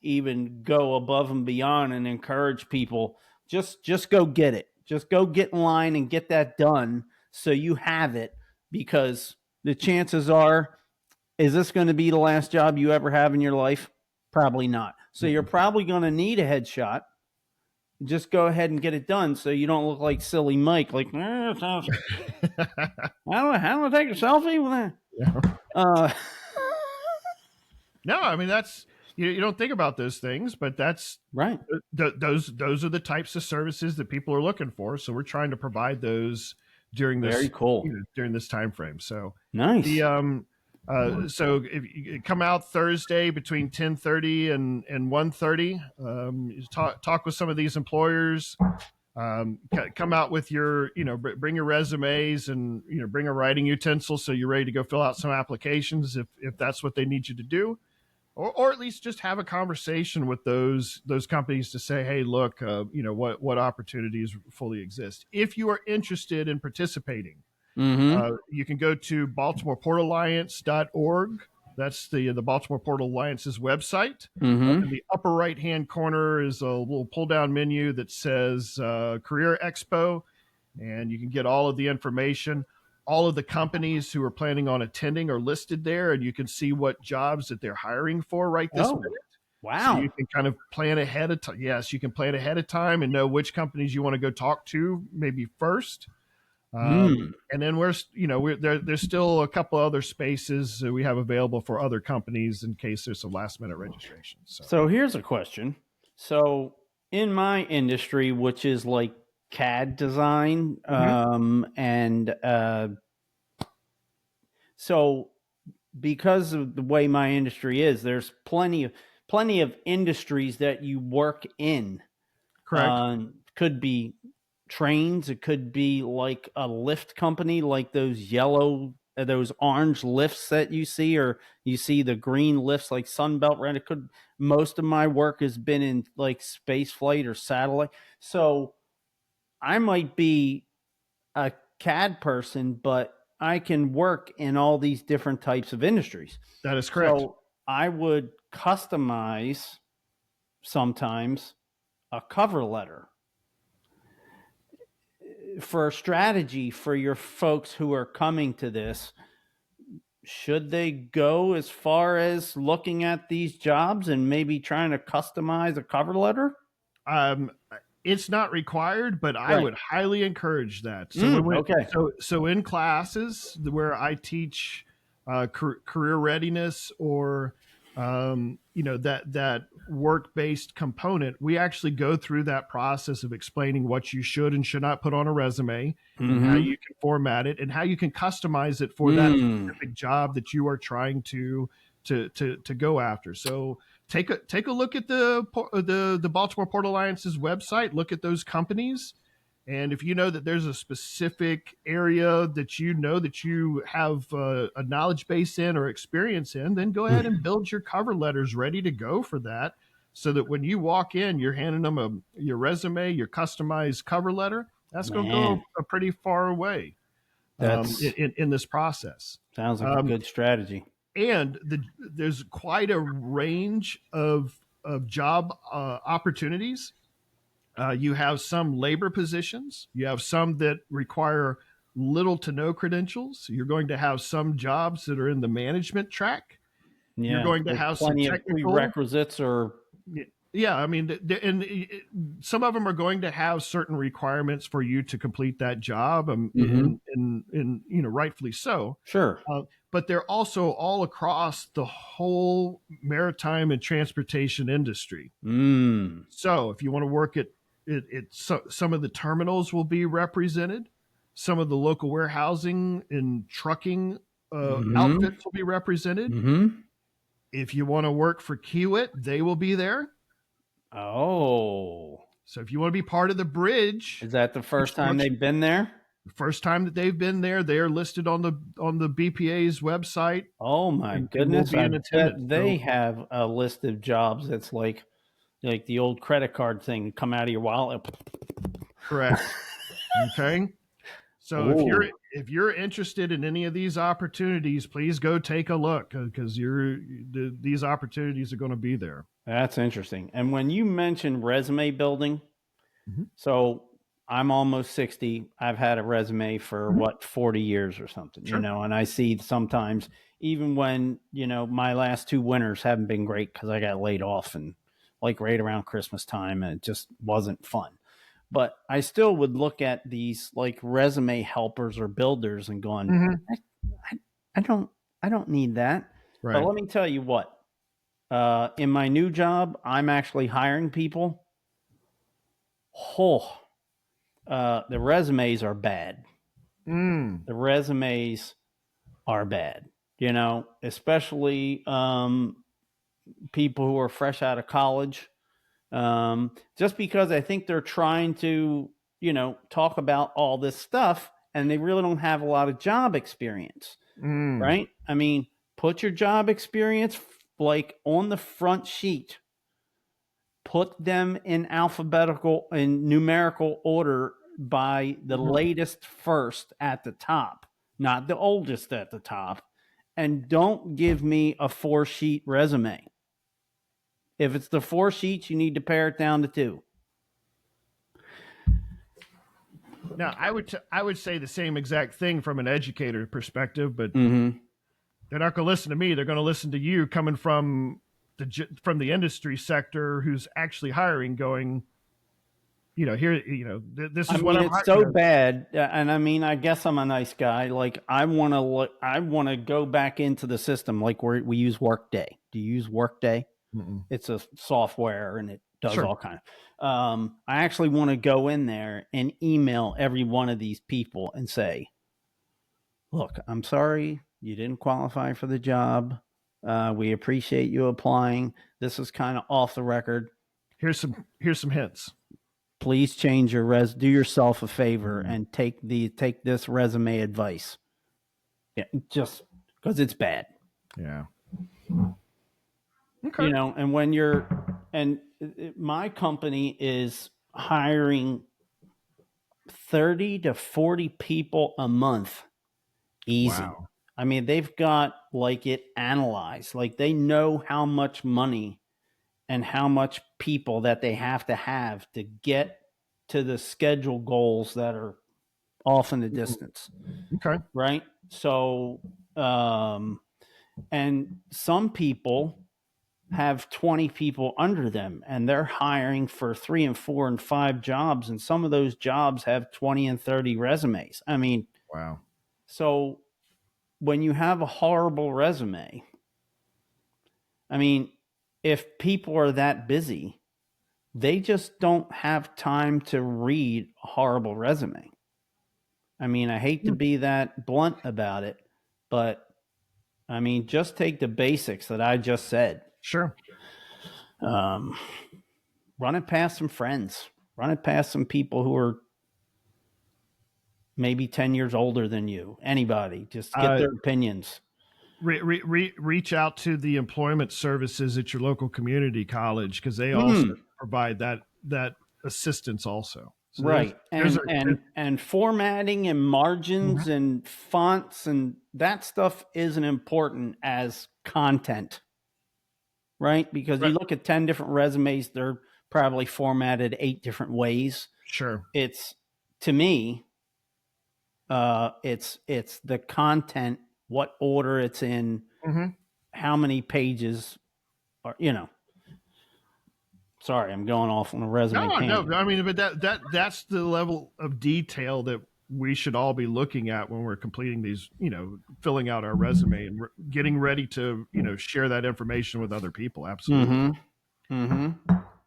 even go above and beyond and encourage people, just go get it, just go get in line and get that done so you have it, because the chances are, is this going to be the last job you ever have in your life? Probably not. So you're probably going to need a headshot. Just go ahead and get it done so you don't look like silly Mike, like, how do I take a selfie with that? Yeah. uh No, I mean that's you don't think about those things, but that's right. those are the types of services that people are looking for. So we're trying to provide those during Very this cool. during this time frame. So the Nice. so if you come out Thursday between 10:30 and 1:30, you talk with some of these employers. Come out with your bring your resumes and bring a writing utensil so you're ready to go fill out some applications if that's what they need you to do, or at least just have a conversation with those companies to say, hey, look, what opportunities fully exist. If you are interested in participating, Mm-hmm. you can go to baltimoreportalliance.org. That's the Baltimore Port Alliance's website. In Mm-hmm. the upper right hand corner is a little pull down menu that says Career Expo, and you can get all of the information. All of the companies who are planning on attending are listed there, and you can see what jobs that they're hiring for right this minute. Oh, So you wow. can kind of plan ahead of time. Yes, you can plan ahead of time and know which companies you want to go talk to maybe first. Mm. And then there's still a couple other spaces that we have available for other companies in case there's some last minute registration. So So here's a question. So in my industry, which is like CAD design, Mhm. and so because of the way my industry is, there's plenty of industries that you work in. Correct. Could be trains. It could be like a lift company, like those orange lifts that you see, or you see the green lifts like Sunbelt Rent. Most of my work has been in like space flight or satellite. So I might be a CAD person, but I can work in all these different types of industries. That is correct. So I would customize sometimes a cover letter for a strategy for your folks who are coming to this. Should they go as far as looking at these jobs and maybe trying to customize a cover letter? It's not required, but I would highly encourage that. Okay. So in classes where I teach career readiness or that work-based component, we actually go through that process of explaining what you should and should not put on a resume, and how you can format it and how you can customize it for that specific job that you are trying to go after. So take a look at the Baltimore Port Alliance's website. Look at those companies, and if you know that there's a specific area that you have a knowledge base in or experience in, then go ahead and build your cover letters ready to go for that, so that when you walk in, you're handing them your resume, your customized cover letter. That's going to go a pretty far way in this process. Sounds like a good strategy. And there's quite a range of job opportunities. You have some labor positions. You have some that require little to no credentials. You're going to have some jobs that are in the management track. Yeah, you're going to have some technical prerequisites or. Yeah, I mean, and some of them are going to have certain requirements for you to complete that job, and rightfully so. Sure. But they're also all across the whole maritime and transportation industry. So if you want to work at some of the terminals will be represented. Some of the local warehousing and trucking outfits will be represented. If you want to work for Kiewit, they will be there. Oh. So if you want to be part of the bridge. Is that the first time they've been there? The first time that they've been there, they are listed on the BPA's website. Oh my goodness! I bet they have a list of jobs that's like the old credit card thing, come out of your wallet. Correct. Okay. So if you're interested in any of these opportunities, please go take a look, because these opportunities are going to be there. That's interesting. And when you mentioned resume building, so I'm almost 60. I've had a resume for 40 years or something, Sure. And I see sometimes, even when, my last 2 winters haven't been great because I got laid off and like right around Christmas time, and it just wasn't fun. But I still would look at these like resume helpers or builders and going, I don't need that. Right. But let me tell you what, in my new job, I'm actually hiring people. The resumes are bad. The resumes are bad, especially people who are fresh out of college. Just because I think they're trying to, talk about all this stuff, and they really don't have a lot of job experience, right? I mean, put your job experience like on the front sheet. Put them in numerical order by the latest first at the top, not the oldest at the top. And don't give me a 4-sheet resume. If it's the 4 sheets, you need to pare it down to 2. Now, I would say the same exact thing from an educator perspective, but they're not going to listen to me. They're going to listen to you coming from the industry sector who's actually hiring, going, this is what I'm it's so bad. And I mean, I guess I'm a nice guy. Like I want to go back into the system. Like we use Workday. Do you use Workday? It's a software and it does all kinds. I actually want to go in there and email every one of these people and say, look, I'm sorry you didn't qualify for the job. We appreciate you applying. This is kind of off the record. Here's some hints. Please change your do yourself a favor and take this resume advice. Yeah, just because it's bad. Yeah. Okay. And when my company is hiring 30 to 40 people a month. Easy. Wow. I mean, they've got it analyzed. They know how much money and how much people that they have to get to the schedule goals that are off in the distance. Okay. Right. So, and some people have 20 people under them and they're hiring for 3 and 4 and 5 jobs. And some of those jobs have 20 and 30 resumes. I mean, wow. So when you have a horrible resume, I mean, if people are that busy, they just don't have time to read a horrible resume. I mean, I hate to be that blunt about it, but I mean, just take the basics that I just said. Sure. Run it past some friends. Run it past some people who are maybe 10 years older than you. Anybody. Just get their opinions. Reach out to the employment services at your local community college because they also provide that assistance also. So right. And formatting and margins and fonts and that stuff isn't important as content. Right? Because you look at 10 different resumes, they're probably formatted 8 different ways. Sure. It's, to me, it's the content, what order it's in, how many pages are, Sorry, I'm going off on a resume. No, I mean, but that's the level of detail that we should all be looking at when we're completing these, filling out our resume and getting ready to, share that information with other people. Absolutely.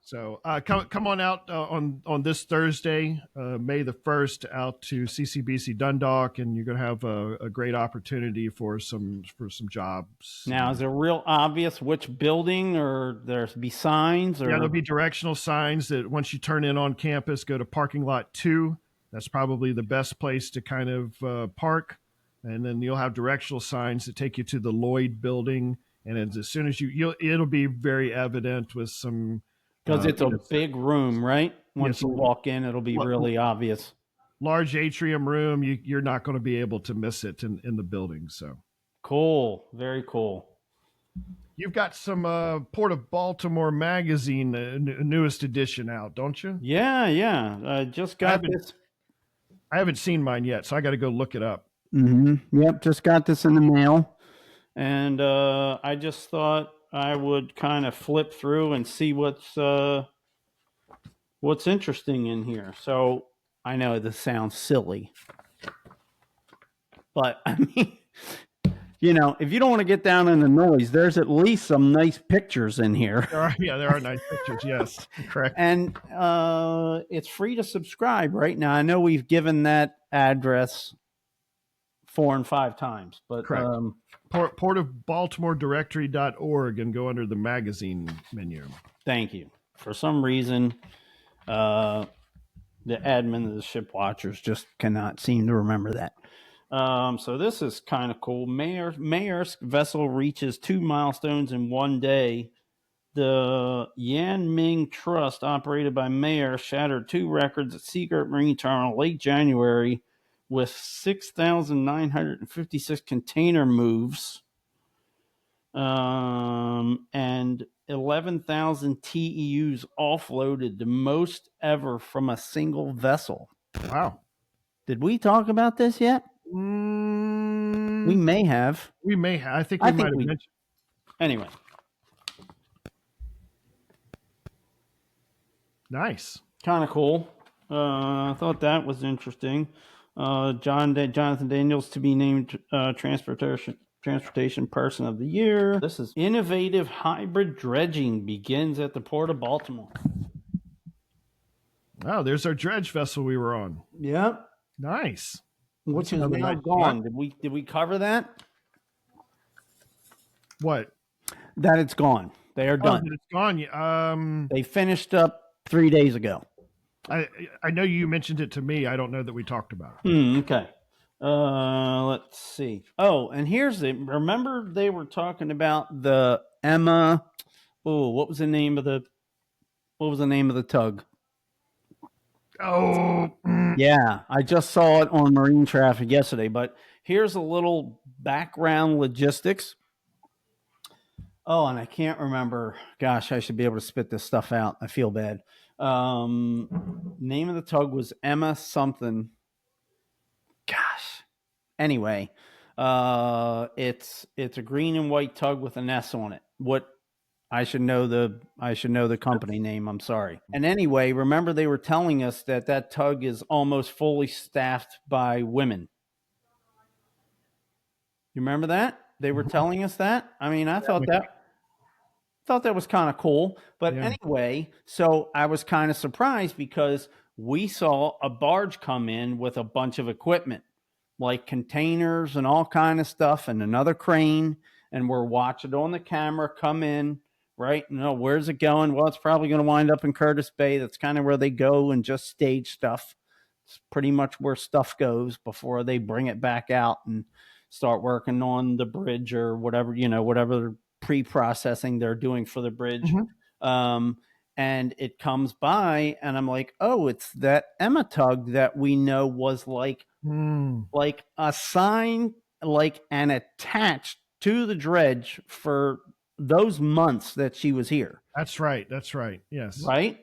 So come on out on this Thursday, May the 1st, out to CCBC Dundalk, and you're going to have a great opportunity for some jobs. Now, is it real obvious which building, or there's be signs? Or... Yeah, there'll be directional signs that once you turn in on campus, go to parking lot 2. That's probably the best place to kind of park. And then you'll have directional signs that take you to the Lloyd building. And as soon as it'll be very evident with some... Because it's a big room, right? Once you walk in, it'll be really obvious. Large atrium room. You're not going to be able to miss it in the building. So cool. Very cool. You've got some Port of Baltimore Magazine, newest edition out, don't you? Yeah. I just got this. I haven't seen mine yet, so I got to go look it up. Yep, just got this in the mail. And I just thought I would kind of flip through and see what's interesting in here. So I know this sounds silly, but I mean, if you don't want to get down in the noise, there's at least some nice pictures in here. There are nice pictures. Yes, correct. And it's free to subscribe right now. I know we've given that address 4 and 5 times, but correct. Port of Baltimore directory.org and go under the magazine menu. Thank you. For some reason, the admin of the Shipwatchers just cannot seem to remember that. So this is kind of cool. Maersk vessel reaches 2 milestones in one day. The Yanming Trust, operated by Maersk, shattered 2 records at Seagirt Marine Terminal late January with 6,956 container moves and 11,000 TEUs offloaded, the most ever from a single vessel. Wow. Did we talk about this yet? We may have. I think we might have mentioned. Anyway. Nice. Kind of cool. I thought that was interesting. Jonathan Daniels to be named Transportation Person of the Year. This is innovative hybrid dredging begins at the Port of Baltimore. Wow, there's our dredge vessel we were on. Yep. Nice. Which is now gone. Did we cover that? What? that it's gone. They are Oh, done. that it's gone. They finished up 3 days ago. I know you mentioned it to me. I don't know that we talked about it. Okay. Let's see. Oh, and here's the. Remember they were talking about the Emma. Oh, what was the name of the tug? Oh, Yeah, I just saw it on Marine Traffic yesterday. But here's a little background logistics. Oh, and I can't remember. Gosh, I should be able to spit this stuff out. I feel bad. Name of the tug was Emma something. Gosh. Anyway, it's a green and white tug with an S on it. What I should know the company name. I'm sorry. And anyway, remember they were telling us that tug is almost fully staffed by women. You remember that? They were telling us that. I mean, I thought that was kind of cool. But anyway, so I was kind of surprised because we saw a barge come in with a bunch of equipment, like containers and all kind of stuff, and another crane, and we're watching on the camera come in, right? No, where's it going? Well, it's probably going to wind up in Curtis Bay. That's kind of where they go and just stage stuff. It's pretty much where stuff goes before they bring it back out and start working on the bridge or whatever, whatever pre-processing they're doing for the bridge. And it comes by and I'm like, oh, it's that Emma tug that we know was like a sign, like, and attached to the dredge for those months that she was here. That's right. Yes. Right.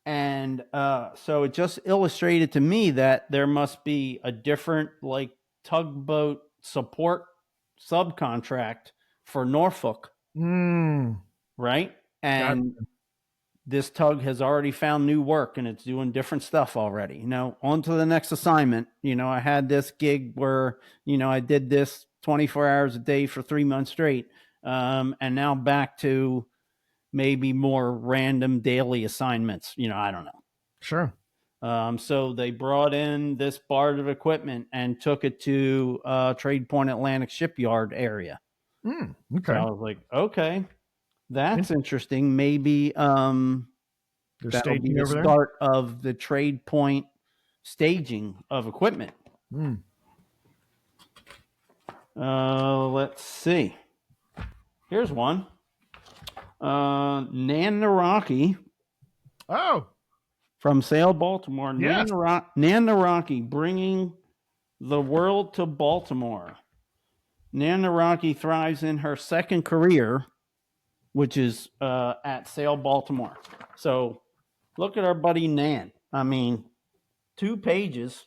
And so it just illustrated to me that there must be a different, like, tugboat support subcontract for Norfolk. Right. And this tug has already found new work and it's doing different stuff already. On to the next assignment. I had this gig where, I did this 24 hours a day for 3 months straight. And now back to maybe more random daily assignments. I don't know. Sure. So they brought in this barge of equipment and took it to Trade Point Atlantic Shipyard area. Okay. So I was like, okay, that's interesting. Maybe that'll be the start of the Trade Point staging of equipment. Let's see. Here's one. Nanaraki. Oh. From Sail Baltimore. Yes. Nanaraki, bringing the world to Baltimore. Nanaraki thrives in her second career, which is at Sail Baltimore. So look at our buddy Nan. I mean, 2 pages.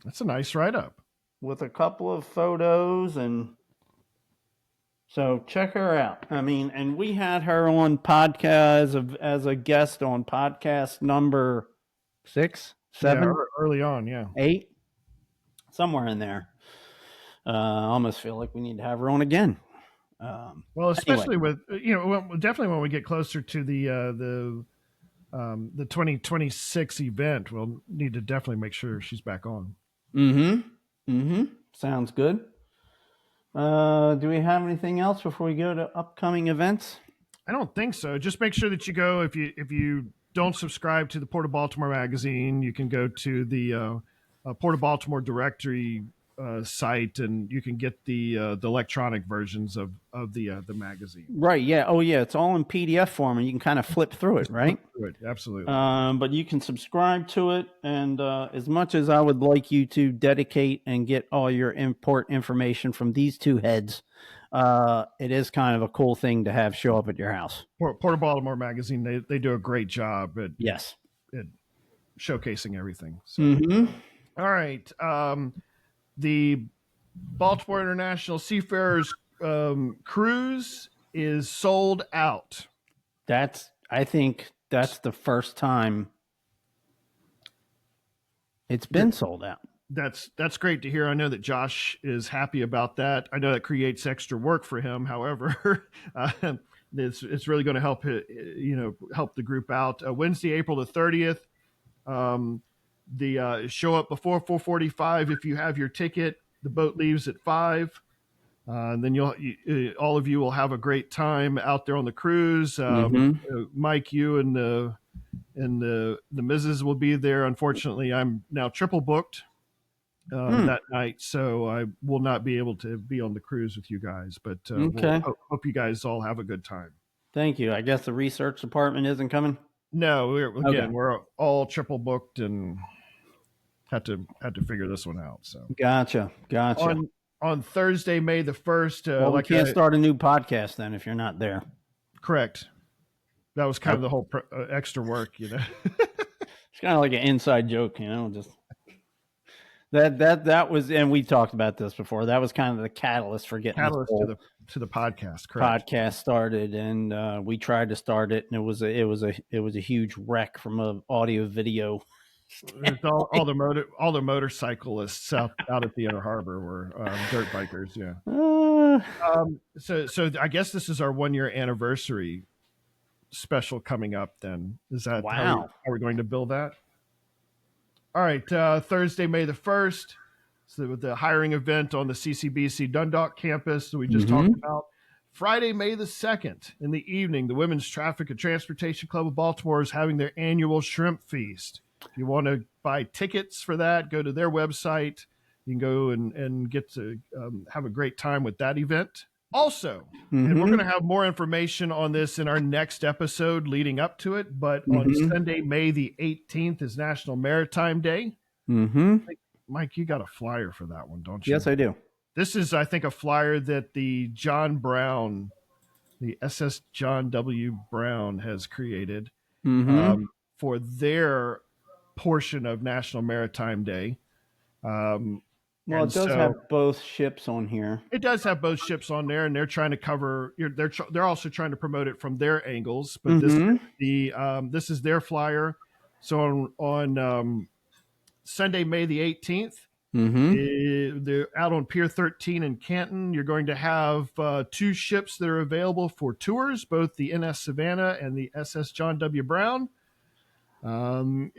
That's a nice write-up. With a couple of photos, and so check her out. I mean, and we had her on podcast as a guest on podcast number 6, 7, early on, 8, somewhere in there. I almost feel like we need to have her on again. Well, especially anyway. With definitely when we get closer to the 2026 event, we'll need to definitely make sure she's back on. Sounds good. Do we have anything else before we go to upcoming events? I don't think so. Just make sure that you go, if you don't subscribe to the Port of Baltimore Magazine, you can go to the Port of Baltimore directory site, and you can get the electronic versions of the magazine. Right. Yeah. Oh, yeah. It's all in PDF form, and you can kind of flip through it. Right. Absolutely. But you can subscribe to it, and as much as I would like you to dedicate and get all your import information from these two heads, it is kind of a cool thing to have show up at your house. Port of Baltimore Magazine, they do a great job at showcasing everything. So. All right. The Baltimore International Seafarers cruise is sold out. I think that's the first time it's been sold out. That's great to hear. I know that Josh is happy about that. I know that creates extra work for him. However, it's really going to help the group out. Wednesday, April the 30th. The show up before 4:45 if you have your ticket. The boat leaves at 5. And then all of you will have a great time out there on the cruise. Mike, you and the Mrs. will be there. Unfortunately, I'm now triple booked that night, so I will not be able to be on the cruise with you guys. But Okay. we'll hope you guys all have a good time. Thank you. I guess the research department isn't coming. No, we're all triple booked and had to figure this one out. So Gotcha. On Thursday, May the 1st. Well, we can't start a new podcast then if you're not there. Correct. That was kind of the whole extra work, It's kind of like an inside joke, just that was, and we talked about this before. That was kind of the catalyst for getting to the podcast. Correct. Podcast started, and we tried to start it, and it was a huge wreck from an audio video. all the motorcyclists out at the Inner Harbor were dirt bikers. Yeah. So I guess this is our 1-year anniversary special coming up. Then is that how we're going to build that? All right, Thursday, May the 1st. So the hiring event on the CCBC Dundalk Campus that we just talked about. Friday, May the 2nd, in the evening, the Women's Traffic and Transportation Club of Baltimore is having their annual shrimp feast. If you want to buy tickets for that, go to their website. You can go and get to have a great time with that event. Also, and we're going to have more information on this in our next episode leading up to it, but on Sunday, May the 18th is National Maritime Day. Mike, you got a flyer for that one, don't you? Yes, I do. This is, I think, a flyer that the SS John W. Brown has created for their portion of National Maritime Day. Well, it does have both ships on here. It does have both ships on there, and they're trying to cover. They're also trying to promote it from their angles. But this is their flyer. So on Sunday, May the 18th, they're out on Pier 13 in Canton. You're going to have 2 ships that are available for tours, both the NS Savannah and the SS John W. Brown. From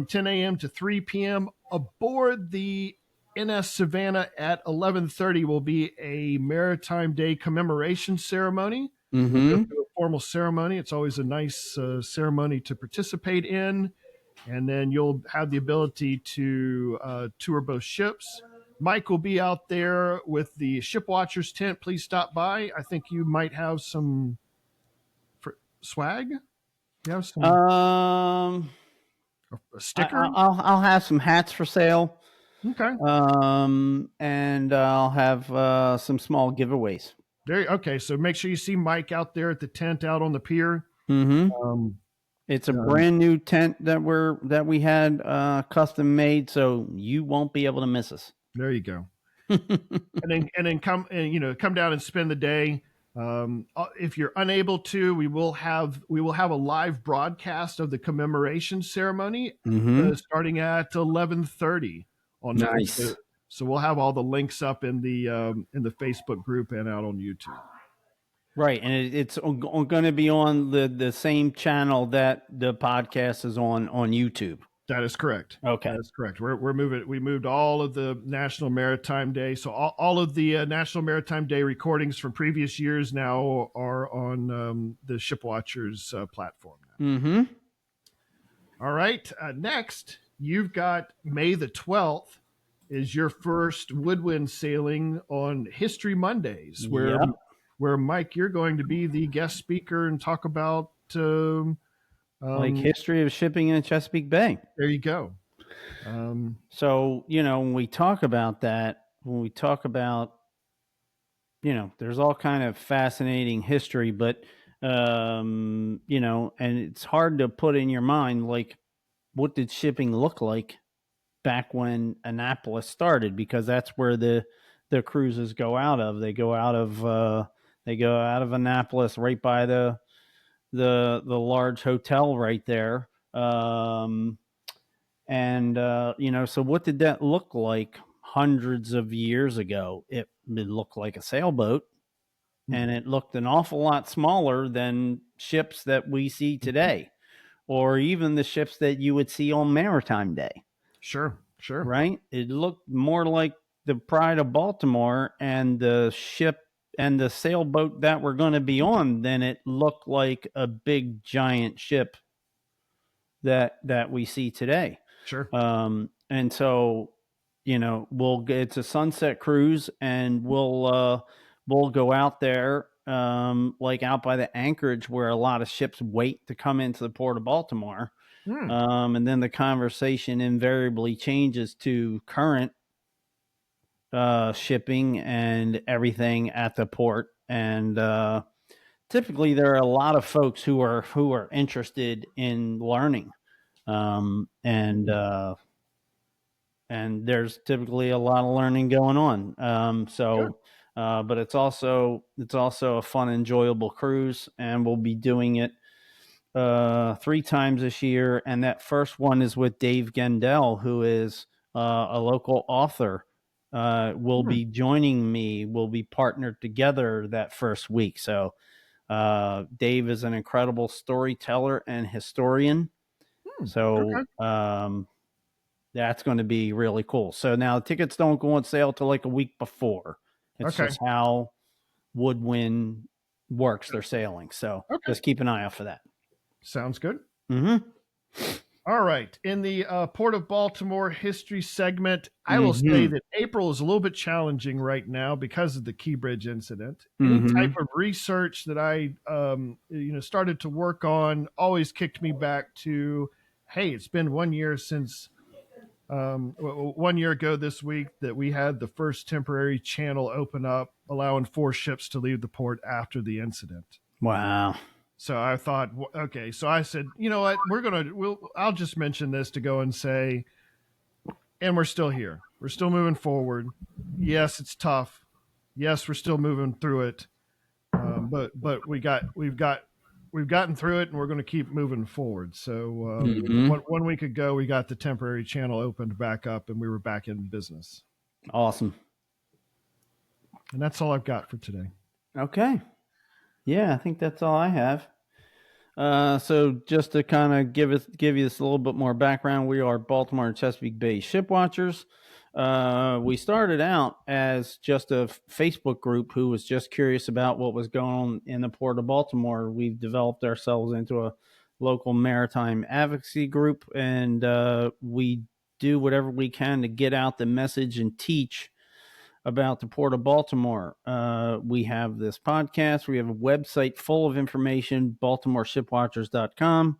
10 a.m. to 3 p.m. aboard the NS Savannah at 11:30 will be a Maritime Day commemoration ceremony. We'll go through a formal ceremony. It's always a nice ceremony to participate in. And then you'll have the ability to tour both ships. Mike will be out there with the Shipwatchers tent. Please stop by. I think you might have some swag. You have some a sticker. I'll have some hats for sale. Okay. And I'll have some small giveaways. Okay, so make sure you see Mike out there at the tent out on the pier. It's a brand new tent that we had custom made, so you won't be able to miss us. There you go. and then come down and spend the day. If you're unable to, we will have a live broadcast of the commemoration ceremony starting at 11:30 on nice. So we'll have all the links up in the Facebook group and out on YouTube. Right, and it's going to be on the same channel that the podcast is on YouTube. That is correct. Okay, that is correct. We're moving. We moved all of the National Maritime Day, so all of the National Maritime Day recordings from previous years now are on the Shipwatchers platform now. All right. Next, you've got May the 12th is your first woodwind sailing on History Mondays, where Mike, you're going to be the guest speaker and talk about like history of shipping in Chesapeake Bay. There you go. So, when we talk about that, there's all kind of fascinating history, but, and it's hard to put in your mind, like, what did shipping look like back when Annapolis started? Because that's where the cruises go out of. They go out of Annapolis, right by the large hotel right there. So what did that look like hundreds of years ago? It looked like a sailboat, and it looked an awful lot smaller than ships that we see today, or even the ships that you would see on Maritime Day. Sure. Right? It looked more like the Pride of Baltimore and the ship and the sailboat that we're going to be on, then it looked like a big giant ship that we see today. Sure. And so, it's a sunset cruise, and we'll go out there, like out by the anchorage where a lot of ships wait to come into the Port of Baltimore. And then the conversation invariably changes to current shipping and everything at the port. And typically there are a lot of folks who are interested in learning. And there's typically a lot of learning going on. But it's also a fun, enjoyable cruise, and we'll be doing it 3 times this year. And that first one is with Dave Gendell, who is a local author. Will be joining me. We'll be partnered together that first week. So Dave is an incredible storyteller and historian. So that's going to be really cool. So now tickets don't go on sale till like a week before. It's just how Woodwind works their sailing. So just keep an eye out for that. Sounds good. Mm-hmm. All right. In the Port of Baltimore history segment, I will say that April is a little bit challenging right now because of the Key Bridge incident. Any type of research that I started to work on always kicked me back to, hey, it's been 1 year since 1 year ago this week that we had the first temporary channel open up, allowing 4 ships to leave the port after the incident. Wow. So I thought, okay. So I said, you know what, I'll just mention this to go and say, and we're still here. We're still moving forward. Yes, it's tough. Yes, we're still moving through it. But we've gotten through it, and we're going to keep moving forward. So 1 week ago, we got the temporary channel opened back up, and we were back in business. Awesome. And that's all I've got for today. Okay. Yeah, I think that's all I have. So just to kind of give you this a little bit more background, we are Baltimore and Chesapeake Bay Shipwatchers. We started out as just a Facebook group who was just curious about what was going on in the Port of Baltimore. We've developed ourselves into a local maritime advocacy group, and we do whatever we can to get out the message and teach about the Port of Baltimore. We have this podcast. We have a website full of information, baltimoreshipwatchers.com.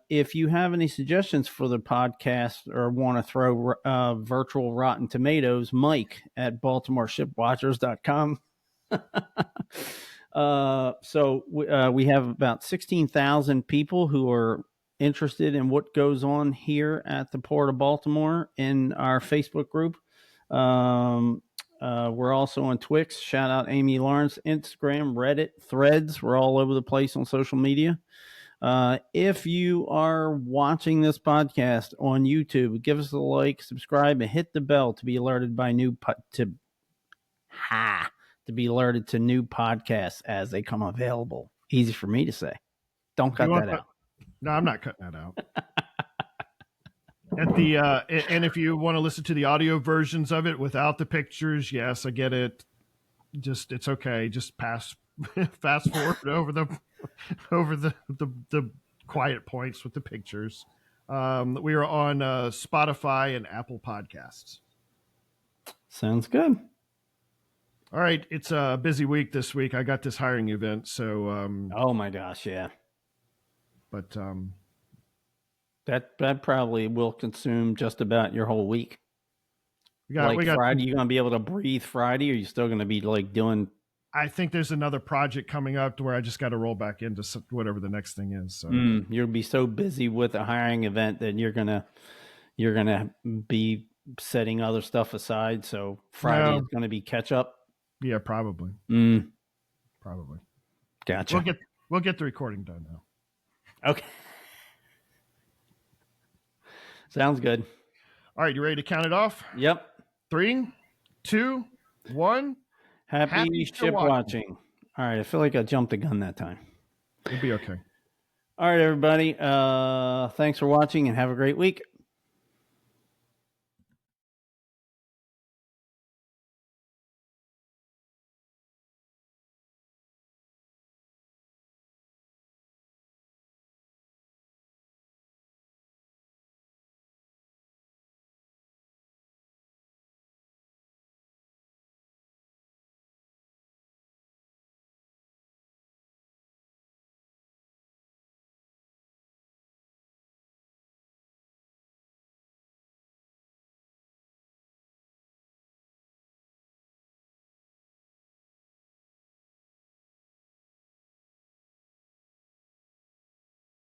If you have any suggestions for the podcast or want to throw virtual Rotten Tomatoes, Mike at baltimoreshipwatchers.com. So we have about 16,000 people who are interested in what goes on here at the Port of Baltimore in our Facebook group. We're also on Twix. Shout out Amy Lawrence, Instagram, Reddit, Threads. We're all over the place on social media. If you are watching this podcast on YouTube, give us a like, subscribe, and hit the bell to be alerted by new podcasts as they come available. Easy for me to say. Don't cut that out. No, I'm not cutting that out. And if you want to listen to the audio versions of it without the pictures, yes, I get it. It's okay. Just fast forward over the quiet points with the pictures. We are on Spotify and Apple Podcasts. Sounds good. All right, it's a busy week this week. I got this hiring event, so oh my gosh, yeah. But that probably will consume just about your whole week. We got Friday. You gonna be able to breathe Friday, or are you still gonna be like doing? I think there's another project coming up to where I just got to roll back into whatever the next thing is. So you'll be so busy with a hiring event that you're gonna be setting other stuff aside. So Friday is gonna be catch up. Yeah, probably. Probably. Gotcha. We'll get the recording done now. Okay. Sounds good. All right, you ready to count it off? Yep. 3, 2, 1. Happy ship watching. All right, I feel like I jumped the gun that time. It'll be okay. All right, everybody. Thanks for watching and have a great week.